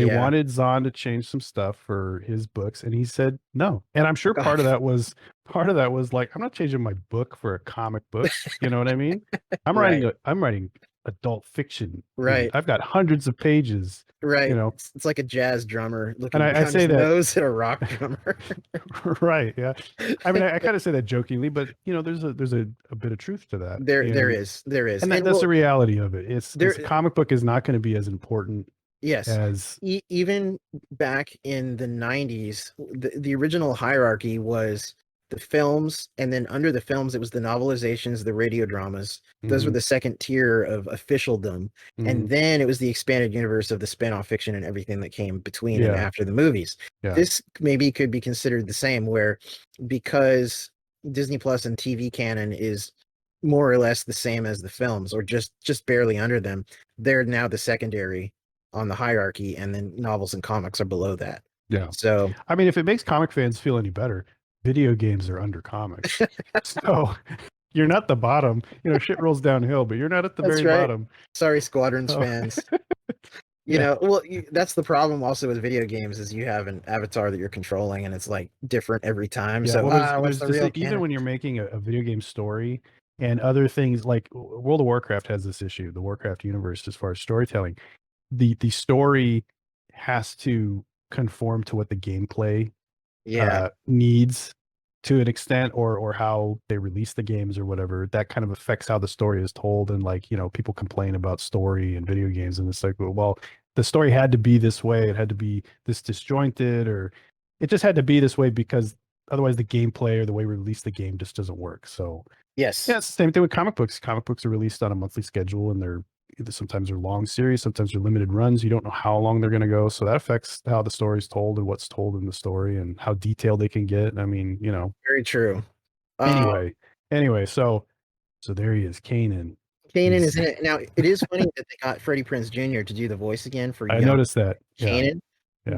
[SPEAKER 2] wanted Zahn to change some stuff for his books, and he said no. And I'm sure part of that was like, I'm not changing my book for a comic book. You know what I mean? I'm writing adult fiction.
[SPEAKER 1] Right.
[SPEAKER 2] I've got hundreds of pages.
[SPEAKER 1] Right. It's like a jazz drummer looking
[SPEAKER 2] and I
[SPEAKER 1] down
[SPEAKER 2] say
[SPEAKER 1] his
[SPEAKER 2] that
[SPEAKER 1] nose at a rock drummer.
[SPEAKER 2] Right. Yeah. I mean, I kind of say that jokingly, but there's a bit of truth to that.
[SPEAKER 1] There is.
[SPEAKER 2] And that's the reality of it. It's a comic book is not going to be as important.
[SPEAKER 1] Yes.
[SPEAKER 2] As
[SPEAKER 1] even back in the 90s, the original hierarchy was the films, and then under the films it was the novelizations, the radio dramas. Those were the second tier of officialdom. And then it was the expanded universe of the spin-off fiction and everything that came between and after the movies. This maybe could be considered the same, where because Disney Plus and TV canon is more or less the same as the films, or just barely under them, they're now the secondary on the hierarchy, and then novels and comics are below that.
[SPEAKER 2] Yeah.
[SPEAKER 1] So
[SPEAKER 2] I mean, if it makes comic fans feel any better, video games are under comics. So you're not the bottom. Shit rolls downhill, but you're not at the very bottom.
[SPEAKER 1] Sorry, Squadrons fans. That's the problem also with video games, is you have an avatar that you're controlling, and it's like different every time.
[SPEAKER 2] Yeah,
[SPEAKER 1] so
[SPEAKER 2] what's the real even when you're making a video game story and other things, like World of Warcraft has this issue, the Warcraft universe, as far as storytelling, the story has to conform to what the gameplay needs to an extent, or how they release the games or whatever. That kind of affects how the story is told. And people complain about story in video games, and it's like, well, the story had to be this way, it had to be this disjointed, or it just had to be this way because otherwise the gameplay or the way we release the game just doesn't work. So
[SPEAKER 1] yes,
[SPEAKER 2] it's the same thing with comic books. Comic books are released on a monthly schedule, and sometimes they're long series, sometimes they're limited runs. You don't know how long they're going to go. So that affects how the story's told and what's told in the story and how detailed they can get. I mean,
[SPEAKER 1] very true.
[SPEAKER 2] Anyway, so there he is, Kanan.
[SPEAKER 1] Kanan is in it. Now, it is funny that they got Freddie Prinze Jr. to do the voice again for
[SPEAKER 2] I
[SPEAKER 1] young
[SPEAKER 2] noticed that.
[SPEAKER 1] Kanan,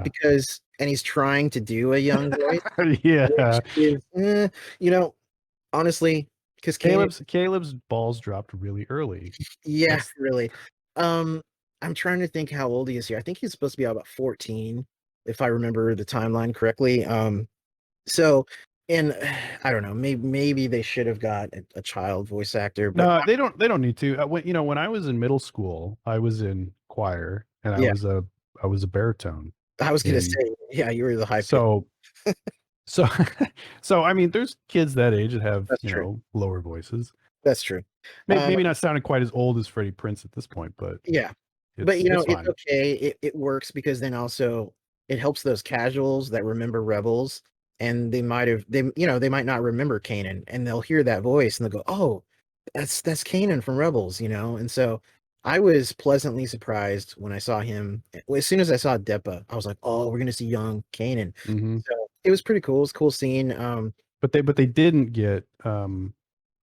[SPEAKER 1] because and he's trying to do a young voice.
[SPEAKER 2] Yeah.
[SPEAKER 1] Which is, honestly, because
[SPEAKER 2] Caleb's balls dropped really early.
[SPEAKER 1] Yes, really. I'm trying to think how old he is here. I think he's supposed to be about 14, if I remember the timeline correctly. So, and I don't know, maybe they should have got a child voice actor, but
[SPEAKER 2] no, they don't need to. When I was in middle school, I was in choir, and I was a baritone.
[SPEAKER 1] I was gonna say, yeah, you were the high pitch.
[SPEAKER 2] So, I mean, there's kids that age that have lower voices.
[SPEAKER 1] That's true.
[SPEAKER 2] Maybe not sounding quite as old as Freddie Prinze at this point, but
[SPEAKER 1] yeah. But it's okay. It works because then also it helps those casuals that remember Rebels, and they might not remember Kanan, and they'll hear that voice and they'll go, "Oh, that's Kanan from Rebels," And so I was pleasantly surprised when I saw him. As soon as I saw Depa, I was like, "Oh, we're gonna see young Kanan." So it was pretty cool. It was a cool scene.
[SPEAKER 2] But they didn't get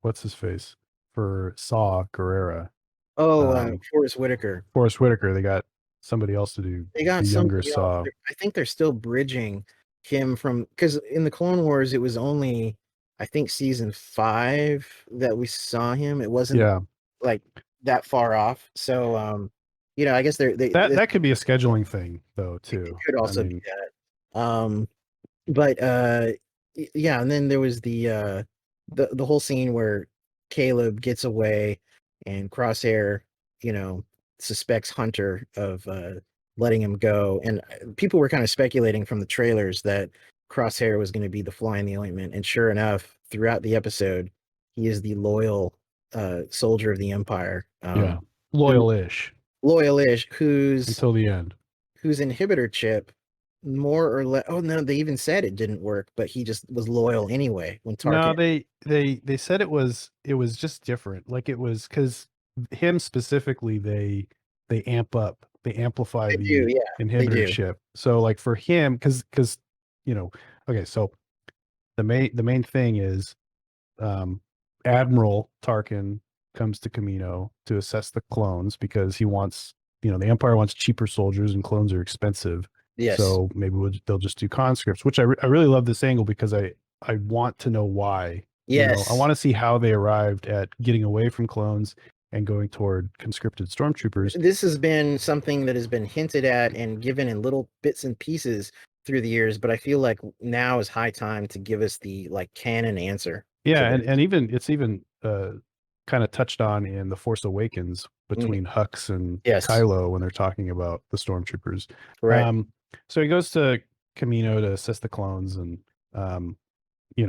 [SPEAKER 2] what's his face for Saw Gerrera.
[SPEAKER 1] Forrest Whitaker.
[SPEAKER 2] Forrest Whitaker. They got somebody else to do.
[SPEAKER 1] They got
[SPEAKER 2] the younger Saw.
[SPEAKER 1] I think they're still bridging him because in the Clone Wars it was only, I think, season 5 that we saw him. It wasn't like that far off. So I guess
[SPEAKER 2] that could be a scheduling thing though too.
[SPEAKER 1] It could also be that. But yeah, and then there was the whole scene where Caleb gets away and Crosshair, suspects Hunter of letting him go. And people were kind of speculating from the trailers that Crosshair was going to be the fly in the ointment. And sure enough, throughout the episode, he is the loyal soldier of the Empire.
[SPEAKER 2] Loyal-ish.
[SPEAKER 1] Who's
[SPEAKER 2] until the end.
[SPEAKER 1] Whose inhibitor chip more or less, oh no, they even said it didn't work, but he just was loyal anyway when Tarkin.
[SPEAKER 2] No, they said it was just different. Like it was because him specifically, they amplify the inhibitor chip. So like for him, because okay, so the main thing is Admiral Tarkin comes to Kamino to assess the clones because he wants, the Empire wants cheaper soldiers and clones are expensive.
[SPEAKER 1] Yes.
[SPEAKER 2] So maybe they'll just do conscripts, which I really love this angle because I want to know why.
[SPEAKER 1] Yes.
[SPEAKER 2] I want to see how they arrived at getting away from clones and going toward conscripted stormtroopers.
[SPEAKER 1] This has been something that has been hinted at and given in little bits and pieces through the years, but I feel like now is high time to give us the canon answer.
[SPEAKER 2] Yeah, and it's even kind of touched on in The Force Awakens between Hux and Kylo when they're talking about the stormtroopers.
[SPEAKER 1] Right.
[SPEAKER 2] So he goes to Kamino to assess the clones, and he's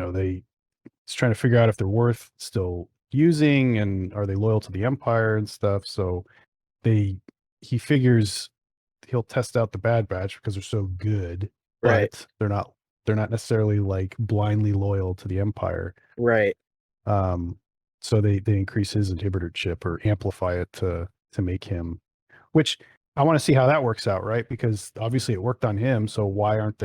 [SPEAKER 2] trying to figure out if they're worth still using and are they loyal to the Empire and stuff. So he figures he'll test out the Bad Batch because they're so good, but they're not necessarily like blindly loyal to the Empire.
[SPEAKER 1] Right.
[SPEAKER 2] So they increase his inhibitor chip or amplify it to make him, which I want to see how that works out, right? Because obviously it worked on him. So why don't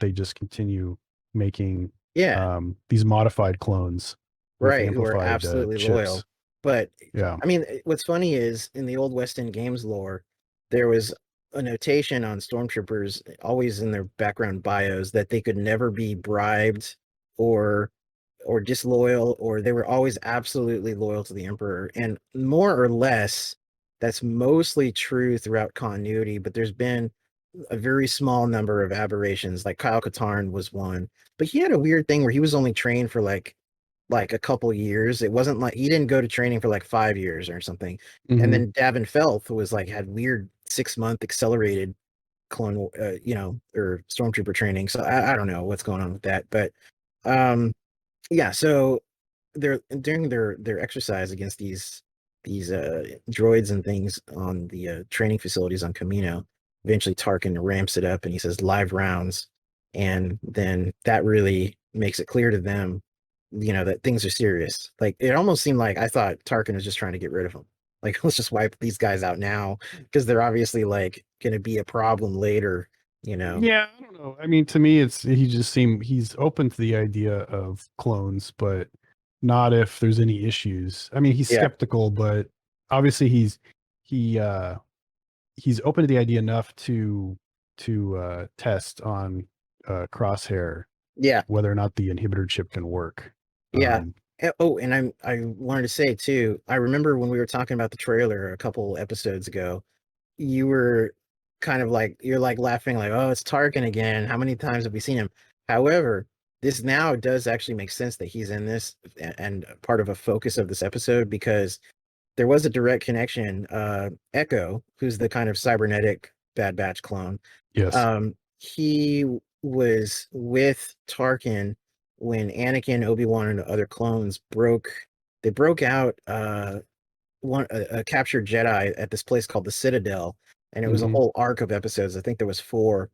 [SPEAKER 2] they just continue making these modified clones?
[SPEAKER 1] Right, who are absolutely loyal. But I mean, what's funny is in the old West End Games lore, there was a notation on stormtroopers always in their background bios that they could never be bribed or disloyal, or they were always absolutely loyal to the Emperor. And more or less, that's mostly true throughout continuity, but there's been a very small number of aberrations. Like Kyle Katarn was one, but he had a weird thing where he was only trained for like a couple years. It wasn't like he didn't go to training for like 5 years or something. And then Davin Felth was had weird 6-month accelerated clone, or stormtrooper training. So I don't know what's going on with that, but yeah. So during their exercise against these droids and things on the training facilities on Kamino, eventually Tarkin ramps it up and he says live rounds, and then that really makes it clear to them that things are serious. Like it almost seemed like I thought Tarkin was just trying to get rid of them. Like, let's just wipe these guys out now because they're obviously going to be a problem later.
[SPEAKER 2] Yeah, I don't know. I mean, to me, he's open to the idea of clones, but not if there's any issues. I mean, he's
[SPEAKER 1] Yeah.
[SPEAKER 2] skeptical, but obviously he uh he's open to the idea enough to test on Crosshair
[SPEAKER 1] Yeah.
[SPEAKER 2] whether or not the inhibitor chip can work.
[SPEAKER 1] Yeah. Oh, and I wanted to say too, I remember when we were talking about the trailer a couple episodes ago, you were kind of like, you're like laughing like, oh, it's Tarkin again. How many times have we seen him? However, this now does actually make sense that he's in this and part of a focus of this episode, because there was a direct connection. Echo, who's the kind of cybernetic Bad Batch clone,
[SPEAKER 2] Yes.
[SPEAKER 1] he was with Tarkin when Anakin, Obi-Wan, and the other clones broke out a captured Jedi at this place called the Citadel, and it was a
[SPEAKER 2] Mm-hmm.
[SPEAKER 1] whole arc of episodes. I think there was 4,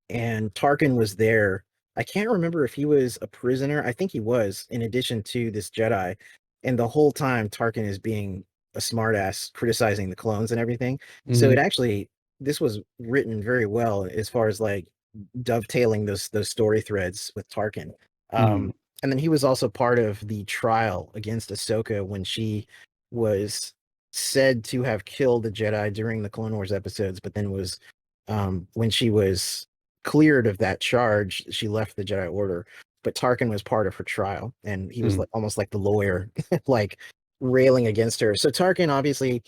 [SPEAKER 1] and Tarkin was there. I can't remember if he was a prisoner. I think he was, in addition to this Jedi. And the whole time, Tarkin is being a smartass, criticizing the clones and everything. So
[SPEAKER 2] Mm-hmm.
[SPEAKER 1] this was written very well as far as like dovetailing those story threads with Tarkin.
[SPEAKER 2] Mm-hmm.
[SPEAKER 1] And then he was also part of the trial against Ahsoka when she was said to have killed a Jedi during the Clone Wars episodes, but then was when she was cleared of that charge, she left the Jedi Order. But Tarkin was part of her trial, and he was like almost like the lawyer, like railing against her. So Tarkin obviously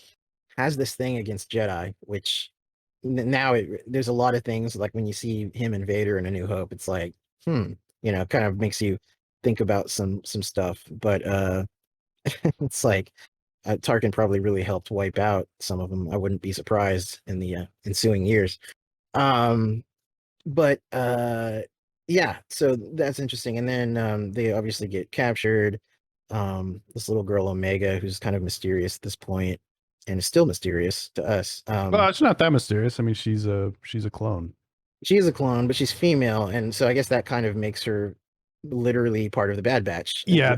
[SPEAKER 1] has this thing against Jedi, which now there's a lot of things like when you see him and Vader in A New Hope, it's like, kind of makes you think about some stuff. But it's like Tarkin probably really helped wipe out some of them. I wouldn't be surprised in the ensuing years. Um, but yeah, so that's interesting. And then they obviously get captured. This little girl Omega, who's kind of mysterious at this point, and is still mysterious to us.
[SPEAKER 2] Well, it's not that mysterious. I mean, she's a clone.
[SPEAKER 1] She is a clone, but she's female, and so I guess that kind of makes her literally part of the Bad Batch.
[SPEAKER 2] Yeah,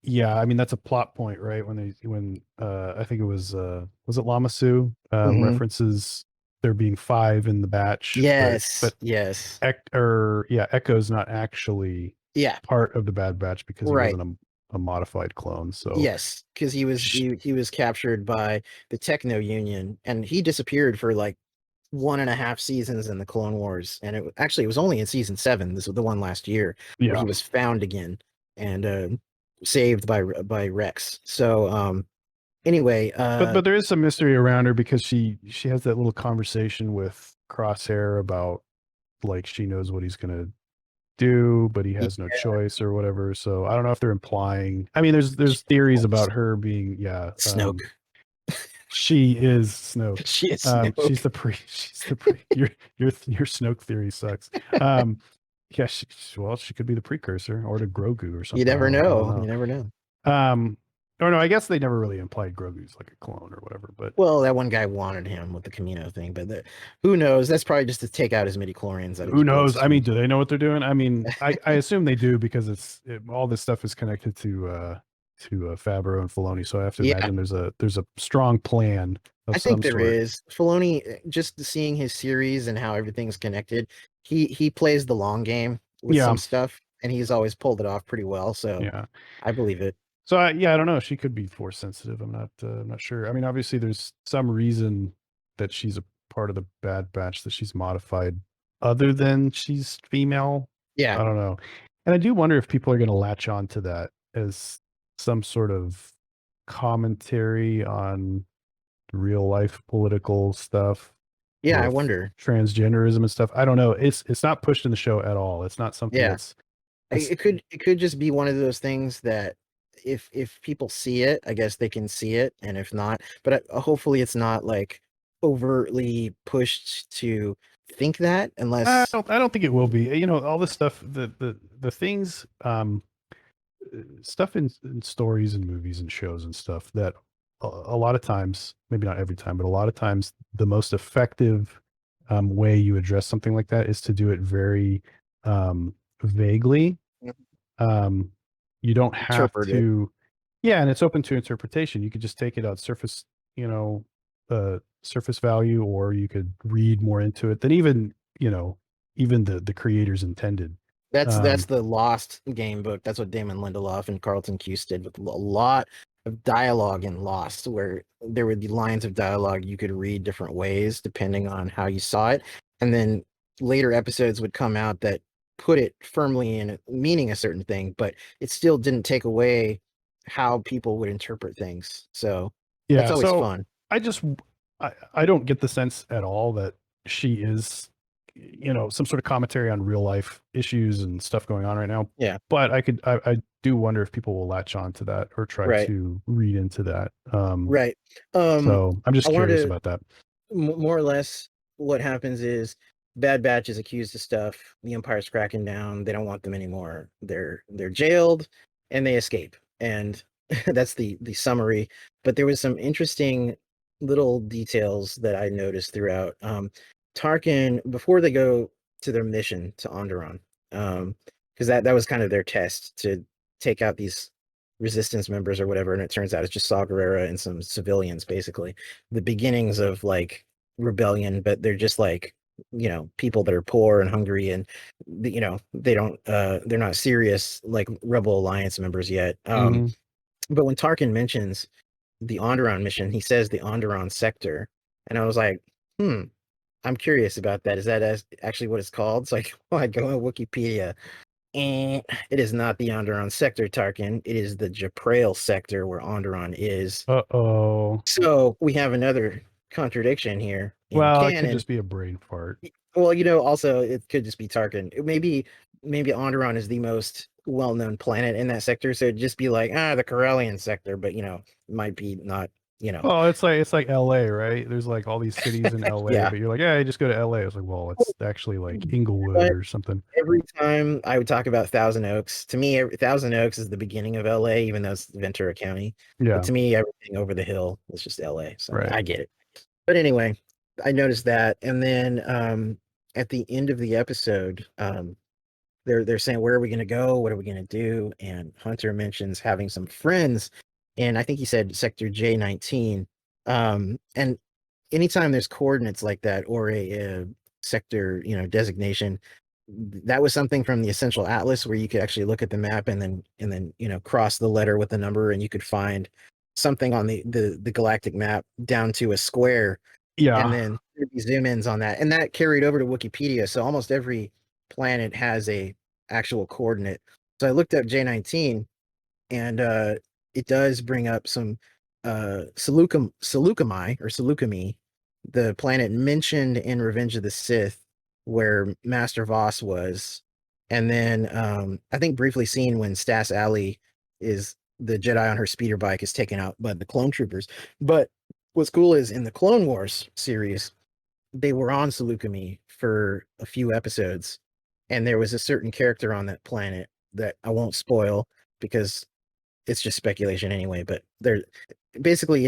[SPEAKER 2] yeah, I mean that's a plot point, right? When I think was it Lamasu
[SPEAKER 1] Mhm.
[SPEAKER 2] references there being 5 in the batch, but
[SPEAKER 1] Yes.
[SPEAKER 2] Echo's not actually
[SPEAKER 1] Yeah.
[SPEAKER 2] part of the Bad Batch because he
[SPEAKER 1] Right.
[SPEAKER 2] wasn't a modified clone. So
[SPEAKER 1] Yes, because he was captured by the Techno Union, and he disappeared for like 1.5 seasons in the Clone Wars, and it was only in season 7. This was the one last year where
[SPEAKER 2] yeah,
[SPEAKER 1] he was found again and saved by Rex. So anyway,
[SPEAKER 2] but there is some mystery around her because she has that little conversation with Crosshair about like she knows what he's gonna do, but he has no
[SPEAKER 1] yeah,
[SPEAKER 2] choice or whatever. So I don't know if they're implying. I mean, there's theories about her being
[SPEAKER 1] Snoke.
[SPEAKER 2] she is Snoke.
[SPEAKER 1] She is Snoke.
[SPEAKER 2] She's the pre. Your Snoke theory sucks. Yeah, she could be the precursor or the Grogu or
[SPEAKER 1] You
[SPEAKER 2] something.
[SPEAKER 1] never
[SPEAKER 2] I don't
[SPEAKER 1] know. You
[SPEAKER 2] know.
[SPEAKER 1] never know.
[SPEAKER 2] Um, or no, I guess they never really implied Grogu's like a clone or whatever. But
[SPEAKER 1] Well, that one guy wanted him with the Camino thing, but who knows? That's probably just to take out as many chlorians out of
[SPEAKER 2] who
[SPEAKER 1] his blood
[SPEAKER 2] knows? I mean,
[SPEAKER 1] stream.
[SPEAKER 2] do they know what they're doing? I mean, I assume they do because all this stuff is connected to Favreau and Filoni. So I have to
[SPEAKER 1] Yeah,
[SPEAKER 2] imagine there's a strong plan
[SPEAKER 1] I
[SPEAKER 2] of
[SPEAKER 1] think
[SPEAKER 2] some
[SPEAKER 1] there
[SPEAKER 2] sort.
[SPEAKER 1] is. Filoni, just seeing his series and how everything's connected, he plays the long game with
[SPEAKER 2] Yeah,
[SPEAKER 1] some stuff, and he's always pulled it off pretty well. So
[SPEAKER 2] yeah.
[SPEAKER 1] I believe it.
[SPEAKER 2] So yeah, I don't know. She could be force sensitive. I'm not sure. I mean, obviously, there's some reason that she's a part of the Bad Batch that she's modified, other than she's female.
[SPEAKER 1] Yeah,
[SPEAKER 2] I don't know, and I do wonder if people are going to latch on to that as some sort of commentary on real life political stuff
[SPEAKER 1] yeah. I
[SPEAKER 2] with
[SPEAKER 1] wonder.
[SPEAKER 2] transgenderism and stuff. I don't know. It's not pushed in the show at all. It's not something
[SPEAKER 1] Yeah,
[SPEAKER 2] that's
[SPEAKER 1] it could just be one of those things that if people see it, I guess they can see it, and if not, but hopefully it's not like overtly pushed to think that, unless
[SPEAKER 2] I don't think it will be. You know, all this stuff, the things, stuff in stories and movies and shows and stuff that a lot of times, maybe not every time, but a lot of times, the most effective way you address something like that is to do it very vaguely. Um, you don't have
[SPEAKER 1] interpret it.
[SPEAKER 2] to, yeah, and it's open to interpretation. You could just take it out surface, surface value, or you could read more into it than even even the creators intended.
[SPEAKER 1] That's the Lost game book. That's what Damon Lindelof and Carlton Cuse did with a lot of dialogue in Lost, where there would be lines of dialogue you could read different ways depending on how you saw it, and then later episodes would come out that put it firmly in meaning a certain thing, but it still didn't take away how people would interpret things. So that's always fun.
[SPEAKER 2] I don't get the sense at all that she is, some sort of commentary on real life issues and stuff going on right now.
[SPEAKER 1] Yeah.
[SPEAKER 2] But I do wonder if people will latch on to that or try to read into that.
[SPEAKER 1] Right.
[SPEAKER 2] So I'm just curious about that.
[SPEAKER 1] More or less what happens is Bad Batch is accused of stuff. The Empire's cracking down. They don't want them anymore. They're jailed and they escape. And that's the summary. But there was some interesting little details that I noticed throughout. Tarkin, before they go to their mission to Onderon, because that was kind of their test to take out these resistance members or whatever, and it turns out it's just Saw Gerrera and some civilians, basically the beginnings of like rebellion, but they're just like, people that are poor and hungry, and they don't they're not serious like Rebel Alliance members yet. But when Tarkin mentions the Onderon mission, he says the Onderon sector, and I was like, I'm curious about that. Is that actually what it's called? So I go on Wikipedia, and it is not the Onderon sector, Tarkin. It is the Japrail sector where Onderon is.
[SPEAKER 2] Uh-oh.
[SPEAKER 1] So we have another contradiction here in
[SPEAKER 2] well,
[SPEAKER 1] canon.
[SPEAKER 2] It could just be a brain fart.
[SPEAKER 1] Well, also it could just be Tarkin. Maybe Onderon is the most well-known planet in that sector, so it'd just be like, the Corellian sector, but might be not,
[SPEAKER 2] Oh, it's like LA, right? There's like all these cities in LA,
[SPEAKER 1] yeah.
[SPEAKER 2] But you're like, yeah, just go to LA. It's like, well, it's actually like Inglewood or something.
[SPEAKER 1] Every time I would talk about Thousand Oaks, to me, Thousand Oaks is the beginning of LA, even though it's Ventura County.
[SPEAKER 2] Yeah.
[SPEAKER 1] But to me, everything over the hill is just LA. So
[SPEAKER 2] right.
[SPEAKER 1] I get it. But anyway, I noticed that. And then at the end of the episode, they're saying, where are we going to go? What are we going to do? And Hunter mentions having some friends. And I think he said sector J19. And anytime there's coordinates like that or a sector, designation, that was something from the Essential Atlas where you could actually look at the map and then cross the letter with the number, and you could find something on the galactic map down to a square.
[SPEAKER 2] Yeah.
[SPEAKER 1] And then zoom ins on that, and that carried over to Wikipedia. So almost every planet has a actual coordinate. So I looked up J19, and it does bring up some Seleucami, the planet mentioned in Revenge of the Sith, where Master Voss was, and then I think briefly seen when Stas Alley is the Jedi on her speeder bike is taken out by the clone troopers. But what's cool is in the Clone Wars series, they were on Seleucami for a few episodes, and there was a certain character on that planet that I won't spoil because it's just speculation anyway, but there basically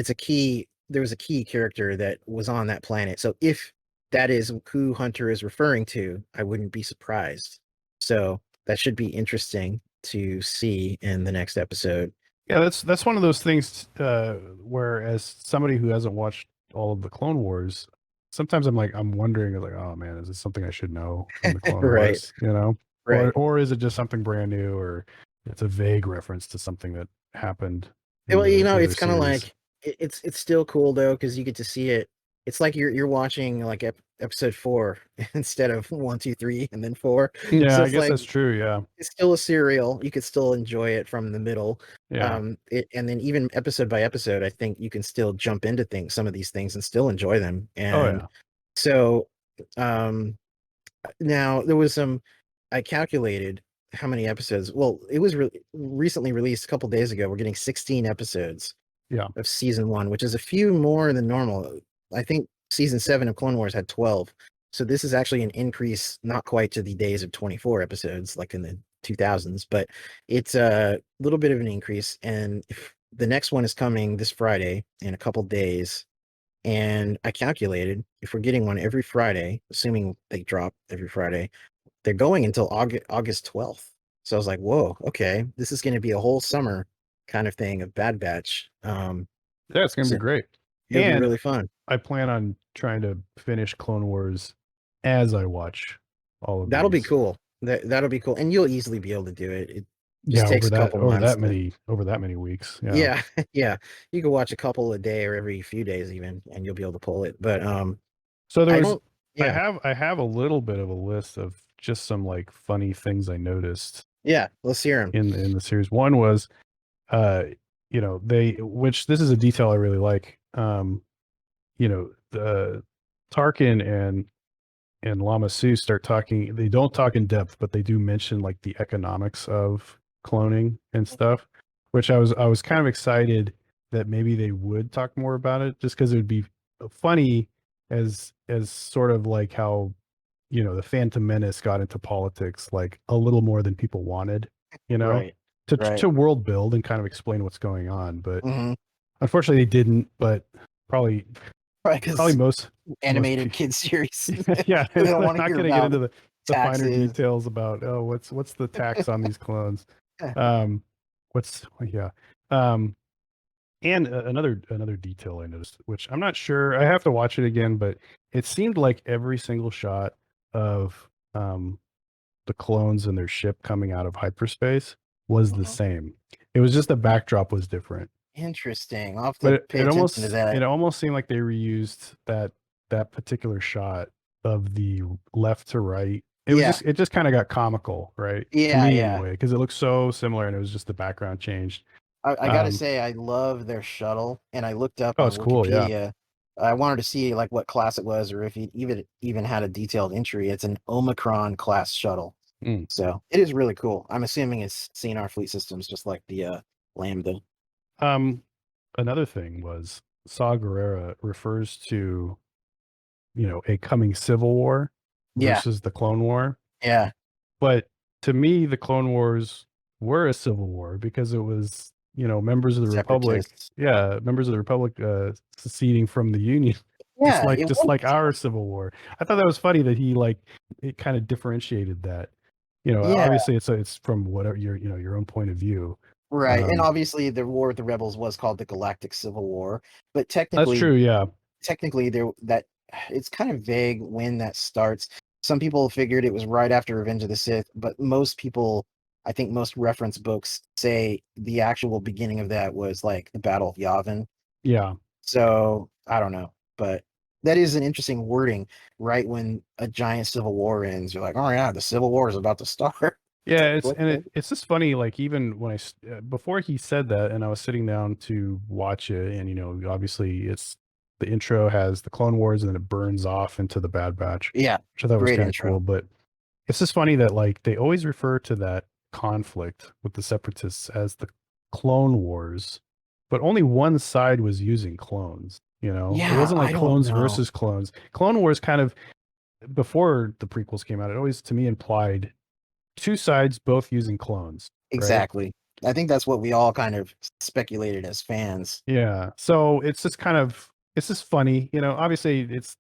[SPEAKER 1] there was a key character that was on that planet. So if that is who Hunter is referring to, I wouldn't be surprised. So that should be interesting to see in the next episode.
[SPEAKER 2] Yeah, that's one of those things where, as somebody who hasn't watched all of the Clone Wars, sometimes I'm wondering, like, oh man, is this something I should know from the Clone Wars?
[SPEAKER 1] Right.
[SPEAKER 2] Or is it just something brand new, or it's a vague reference to something that happened?
[SPEAKER 1] Well, it's kind of like it's still cool though, because you get to see it. It's like you're watching like episode 4 instead of 1, 2, 3, and then 4.
[SPEAKER 2] Yeah, so I guess that's true. Yeah,
[SPEAKER 1] it's still a serial. You could still enjoy it from the middle.
[SPEAKER 2] Yeah.
[SPEAKER 1] And then even episode by episode, I think you can still jump into some of these things and still enjoy them. And so, now there was I calculated how many episodes. Well, it was recently released a couple days ago. We're getting 16 episodes. Of season 1, which is a few more than normal. I think season 7 of Clone Wars had 12. So this is actually an increase, not quite to the days of 24 episodes like in the 2000s, but it's a little bit of an increase. And the next one is coming this Friday in a couple days. And I calculated if we're getting one every Friday, assuming they drop every Friday, they're going until August 12th. So I was like, whoa, okay, this is going to be a whole summer kind of thing of Bad Batch.
[SPEAKER 2] Yeah, it's gonna be great.
[SPEAKER 1] It'll be really fun.
[SPEAKER 2] I plan on trying to finish Clone Wars as I watch all of
[SPEAKER 1] That'll be cool. That'll be cool, and you'll easily be able to do it. It just
[SPEAKER 2] Yeah,
[SPEAKER 1] takes a couple months.
[SPEAKER 2] Over that many weeks.
[SPEAKER 1] Yeah, yeah. You can watch a couple a day or every few days even, and you'll be able to pull it. But
[SPEAKER 2] so there
[SPEAKER 1] I
[SPEAKER 2] was
[SPEAKER 1] don't. Yeah,
[SPEAKER 2] I have a little bit of a list of just some like funny things I noticed.
[SPEAKER 1] Yeah, let's hear them.
[SPEAKER 2] In the series. One was you know, which this is a detail I really like. You know, the Tarkin and Lama Su start talking. They don't talk in depth, but they do mention like the economics of cloning and stuff, which I was kind of excited that maybe they would talk more about it, just because it would be funny as sort of like how, you know, the Phantom Menace got into politics like a little more than people wanted, you know,
[SPEAKER 1] Right, right.
[SPEAKER 2] to world build and kind of explain what's going on. But
[SPEAKER 1] Mm-hmm.
[SPEAKER 2] unfortunately, they didn't. But probably
[SPEAKER 1] Right,
[SPEAKER 2] probably
[SPEAKER 1] because
[SPEAKER 2] most
[SPEAKER 1] animated kid series.
[SPEAKER 2] yeah,
[SPEAKER 1] They don't
[SPEAKER 2] they're
[SPEAKER 1] want to
[SPEAKER 2] not
[SPEAKER 1] hear
[SPEAKER 2] going to get
[SPEAKER 1] about
[SPEAKER 2] into the finer
[SPEAKER 1] taxes.
[SPEAKER 2] details about, oh, what's the tax on these clones. Um, what's yeah. And another detail I noticed, which I'm not sure, I have to watch it again, but it seemed like every single shot of the clones and their ship coming out of hyperspace was the
[SPEAKER 1] Mhm.
[SPEAKER 2] same. It was just the backdrop was different.
[SPEAKER 1] Interesting. I'll have
[SPEAKER 2] But
[SPEAKER 1] to pay attention to
[SPEAKER 2] it
[SPEAKER 1] that.
[SPEAKER 2] almost seemed like they reused that particular shot of the left to right.
[SPEAKER 1] Yeah,
[SPEAKER 2] It just kind of got comical, right? To
[SPEAKER 1] yeah,
[SPEAKER 2] me
[SPEAKER 1] yeah.
[SPEAKER 2] anyway, because it looked so similar and it was just the background changed.
[SPEAKER 1] I gotta
[SPEAKER 2] Um,
[SPEAKER 1] say, I love their shuttle, and I looked up
[SPEAKER 2] oh,
[SPEAKER 1] on
[SPEAKER 2] it's cool, yeah.
[SPEAKER 1] Wikipedia. I wanted to see like what class it was, or if it even had a detailed entry. It's an Omicron class shuttle,
[SPEAKER 2] Mm.
[SPEAKER 1] so it is really cool. I'm assuming it's seen our fleet systems, just like the Lambda.
[SPEAKER 2] Um, another thing was Saw Gerrera refers to, you know, a coming civil war
[SPEAKER 1] Yeah,
[SPEAKER 2] versus the Clone War.
[SPEAKER 1] yeah.
[SPEAKER 2] But to me, the Clone Wars were a civil war because it was, you know, members of the Republic,
[SPEAKER 1] Separatists.
[SPEAKER 2] members of the Republic seceding from the Union,
[SPEAKER 1] Yeah, it
[SPEAKER 2] just
[SPEAKER 1] was.
[SPEAKER 2] like our civil war. I thought that was funny that he like it kind of differentiated that. You know,
[SPEAKER 1] Yeah,
[SPEAKER 2] obviously it's from whatever your, you know, your own point of view.
[SPEAKER 1] right. And
[SPEAKER 2] Um,
[SPEAKER 1] obviously, the War with the Rebels was called the Galactic Civil War, but
[SPEAKER 2] that's true, yeah.
[SPEAKER 1] technically there that it's kind of vague when that starts. Some people figured it was right after Revenge of the Sith, but most people, I think most reference books say the actual beginning of that was like the Battle of Yavin.
[SPEAKER 2] Yeah.
[SPEAKER 1] So I don't know, but that is an interesting wording. Right when a giant civil war ends, you're like, oh yeah, the civil war is about to start. It's
[SPEAKER 2] Yeah,
[SPEAKER 1] like, what the-
[SPEAKER 2] it's just funny. Like even when before he said that, and I was sitting down to watch it, and you know, obviously it's the intro has the Clone Wars, and then it burns off into the Bad Batch,
[SPEAKER 1] Yeah,
[SPEAKER 2] which I thought was
[SPEAKER 1] great
[SPEAKER 2] kind of
[SPEAKER 1] intro.
[SPEAKER 2] cool. But it's just funny that like they always refer to that conflict with the Separatists as the Clone Wars, but only one side was using clones. You know, it
[SPEAKER 1] Yeah,
[SPEAKER 2] wasn't like
[SPEAKER 1] I don't
[SPEAKER 2] clones
[SPEAKER 1] know.
[SPEAKER 2] versus clones. Clone Wars kind of before the prequels came out, it always to me implied two sides both using clones, right?
[SPEAKER 1] Exactly. I think that's what we all kind of speculated as fans.
[SPEAKER 2] Yeah. So it's just kind of it's just funny, you know. Obviously, it's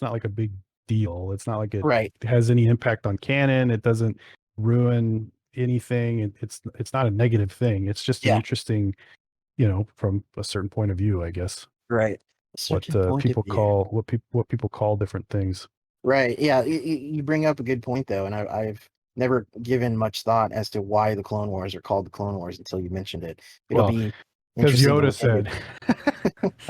[SPEAKER 2] not like a big deal. It's not like it
[SPEAKER 1] Right.
[SPEAKER 2] has any impact on canon. It doesn't ruin anything. It's not a negative thing. It's just an
[SPEAKER 1] Yeah.
[SPEAKER 2] interesting, you know, from a certain point of view, I guess.
[SPEAKER 1] Right. A
[SPEAKER 2] What
[SPEAKER 1] certain point of
[SPEAKER 2] people
[SPEAKER 1] view.
[SPEAKER 2] call what people call different things.
[SPEAKER 1] Right. Yeah. You bring up a good point though, and I've never given much thought as to why the Clone Wars are called the Clone Wars until you mentioned it. It'll
[SPEAKER 2] Well,
[SPEAKER 1] be
[SPEAKER 2] because
[SPEAKER 1] interesting to
[SPEAKER 2] Yoda
[SPEAKER 1] look into.
[SPEAKER 2] said,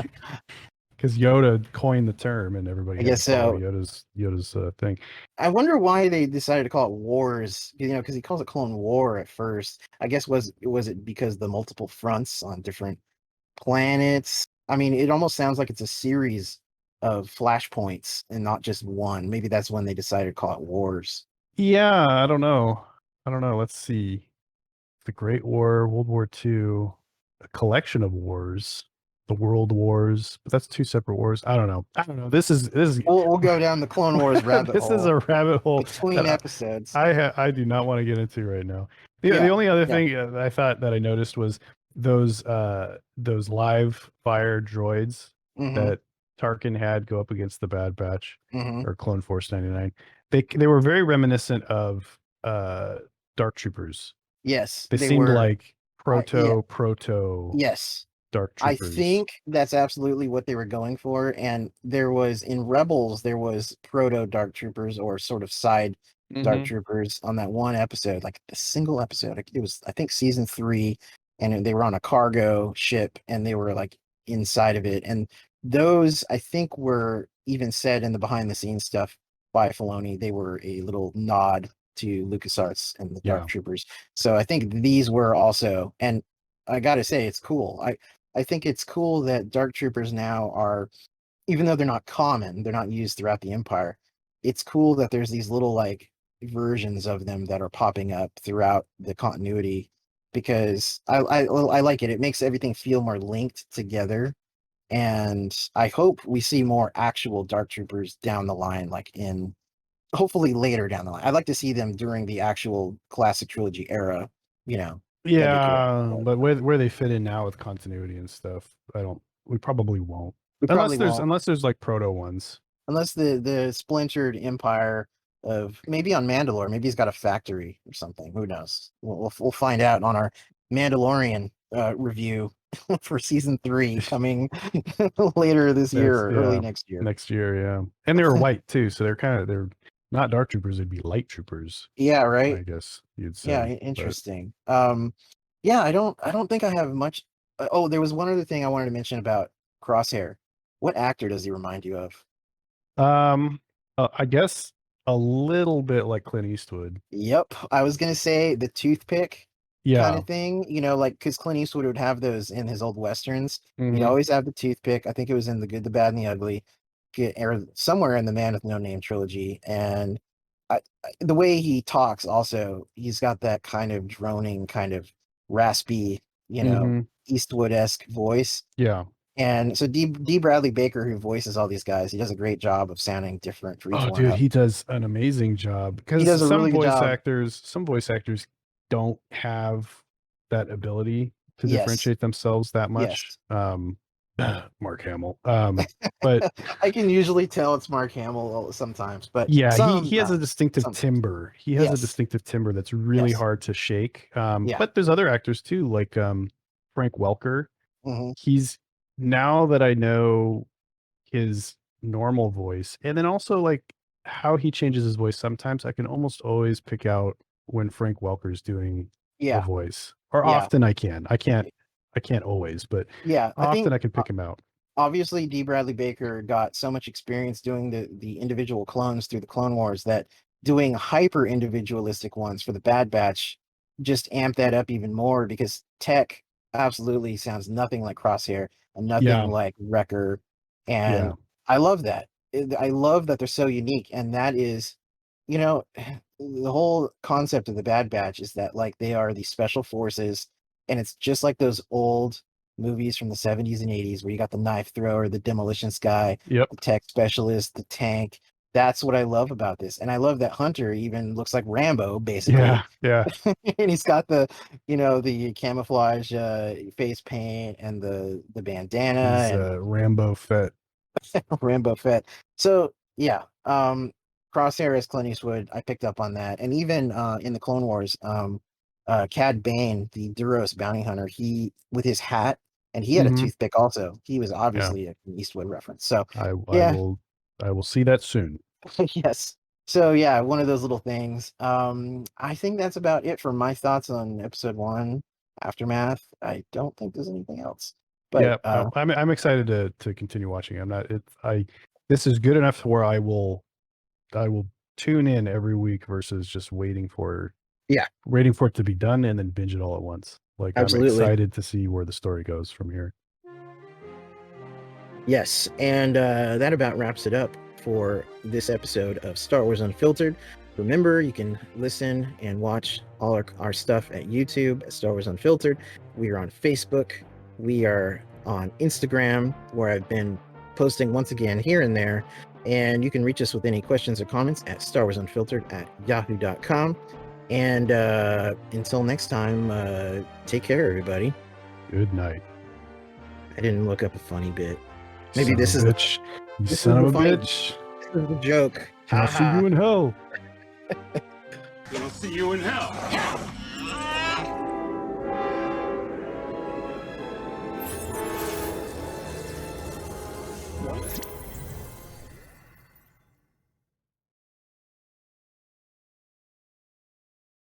[SPEAKER 2] because Yoda coined the term, and everybody
[SPEAKER 1] I
[SPEAKER 2] had to
[SPEAKER 1] guess
[SPEAKER 2] follow
[SPEAKER 1] so.
[SPEAKER 2] Yoda's thing.
[SPEAKER 1] I wonder why they decided to call it Wars. You know, because he calls it Clone War at first. I guess was it because the multiple fronts on different planets? I mean, it almost sounds like it's a series of flashpoints and not just one. Maybe that's when they decided to call it Wars.
[SPEAKER 2] Yeah, I don't know. I don't know. Let's see. The Great War, World War II, a collection of wars, the World Wars, but that's two separate wars. I don't know. I don't know. This is
[SPEAKER 1] We'll go down the Clone Wars rabbit
[SPEAKER 2] this is
[SPEAKER 1] hole
[SPEAKER 2] a rabbit hole
[SPEAKER 1] between
[SPEAKER 2] that
[SPEAKER 1] episodes.
[SPEAKER 2] I do not want to get into right now. The
[SPEAKER 1] Yeah,
[SPEAKER 2] only other
[SPEAKER 1] yeah.
[SPEAKER 2] thing I thought that I noticed was those live fire droids
[SPEAKER 1] Mm-hmm.
[SPEAKER 2] that Tarkin had go up against the Bad Batch
[SPEAKER 1] Mm-hmm.
[SPEAKER 2] or Clone Force 99. They were very reminiscent of Dark Troopers.
[SPEAKER 1] Yes,
[SPEAKER 2] They
[SPEAKER 1] they
[SPEAKER 2] seemed
[SPEAKER 1] were.
[SPEAKER 2] like
[SPEAKER 1] Yeah.
[SPEAKER 2] proto
[SPEAKER 1] Yes,
[SPEAKER 2] Dark
[SPEAKER 1] I
[SPEAKER 2] Troopers.
[SPEAKER 1] think that's absolutely what they were going for. And there was in Rebels, there was proto Dark Troopers or sort of side Dark Troopers on that one episode, like a single episode. It was, I think, season 3, and they were on a cargo ship, and they were like inside of it. And those, I think, were even said in the behind the scenes stuff by Filoni. They were a little nod to LucasArts and the Dark Troopers. So I think these were also, and I gotta say, it's cool. I think it's cool that Dark Troopers now are, even though they're not common, they're not used throughout the Empire. It's cool that there's these little like versions of them that are popping up throughout the continuity, because I like it. It makes everything feel more linked together, and I hope we see more actual Dark Troopers down the line, like in hopefully later down the line. I'd like to see them during the actual classic trilogy era. You know, that'd be cool.
[SPEAKER 2] Yeah, but where they fit in now with continuity and stuff, we probably won't.
[SPEAKER 1] We probably won't.
[SPEAKER 2] Unless there's like proto ones.
[SPEAKER 1] Unless the splintered empire of, maybe on Mandalore, maybe he's got a factory or something. Who knows? We'll find out on our Mandalorian review for season 3 coming later this year or early next year.
[SPEAKER 2] Next year, yeah. And they were white too, so they're not dark troopers, they'd be light troopers.
[SPEAKER 1] Yeah, right.
[SPEAKER 2] I guess you'd say.
[SPEAKER 1] Yeah, interesting. Yeah, I don't think I have much. Oh, there was one other thing I wanted to mention about Crosshair. What actor does he remind you of?
[SPEAKER 2] I guess a little bit like Clint Eastwood.
[SPEAKER 1] Yep, I was gonna say the toothpick kind of thing. You know, like, because Clint Eastwood would have those in his old westerns. He'd always have the toothpick. I think it was in The Good, the Bad, and the Ugly, or somewhere in the Man with No Name trilogy. And the way he talks, also, he's got that kind of droning, kind of raspy, Eastwood-esque voice.
[SPEAKER 2] Yeah.
[SPEAKER 1] And so D. Bradley Baker, who voices all these guys, he does a great job of sounding different for each one.
[SPEAKER 2] Oh, dude, he does an amazing job, because some voice actors don't have that ability to differentiate themselves that much. Mark Hamill. But
[SPEAKER 1] I can usually tell it's Mark Hamill sometimes, but
[SPEAKER 2] yeah, he has a distinctive timbre. He has a distinctive timbre that's really hard to shake. But there's other actors too, like Frank Welker. He's, now that I know his normal voice, and then also like how he changes his voice, sometimes I can almost always pick out when Frank Welker's doing the voice. Or often I can't always, but often I can pick him out.
[SPEAKER 1] Obviously, D. Bradley Baker got so much experience doing the individual clones through the Clone Wars that doing hyper individualistic ones for the Bad Batch just amped that up even more, because Tech absolutely sounds nothing like Crosshair and nothing like Wrecker. And I love that. I love that they're so unique. And that is, the whole concept of the Bad Batch is that, like, they are the special forces, and it's just like those old movies from the 70s and 80s where you got the knife thrower, the demolitions guy, the tech specialist, the tank. That's what I love about this. And I love that Hunter even looks like Rambo, basically.
[SPEAKER 2] Yeah.
[SPEAKER 1] And he's got the, the camouflage face paint and the bandana.
[SPEAKER 2] He's Rambo Fett.
[SPEAKER 1] Rambo Fett. So, yeah. Crosshair as Clint Eastwood, I picked up on that. And even in the Clone Wars, Cad Bane, the Duros bounty hunter, he, with his hat, and he had a toothpick also. He was obviously a Eastwood reference. So
[SPEAKER 2] I will see that soon.
[SPEAKER 1] Yes. So yeah, one of those little things. I think that's about it for my thoughts on episode 1, Aftermath. I don't think there's anything else. But
[SPEAKER 2] I'm excited to continue watching. This is good enough to where I will tune in every week versus just waiting for it to be done and then binge it all at once. Like, absolutely. I'm excited to see where the story goes from here.
[SPEAKER 1] Yes, and that about wraps it up for this episode of Star Wars Unfiltered. Remember, you can listen and watch all our stuff at YouTube at Star Wars Unfiltered. We are on Facebook. We are on Instagram, where I've been posting once again here and there. And you can reach us with any questions or comments at starwarsunfiltered@yahoo.com. And until next time, take care, everybody.
[SPEAKER 2] Good night.
[SPEAKER 1] I didn't look up a funny bit. Maybe this is
[SPEAKER 2] bitch. You son of a bitch.
[SPEAKER 1] This is a joke.
[SPEAKER 2] I'll see you in hell.
[SPEAKER 3] I'll see you in hell. What?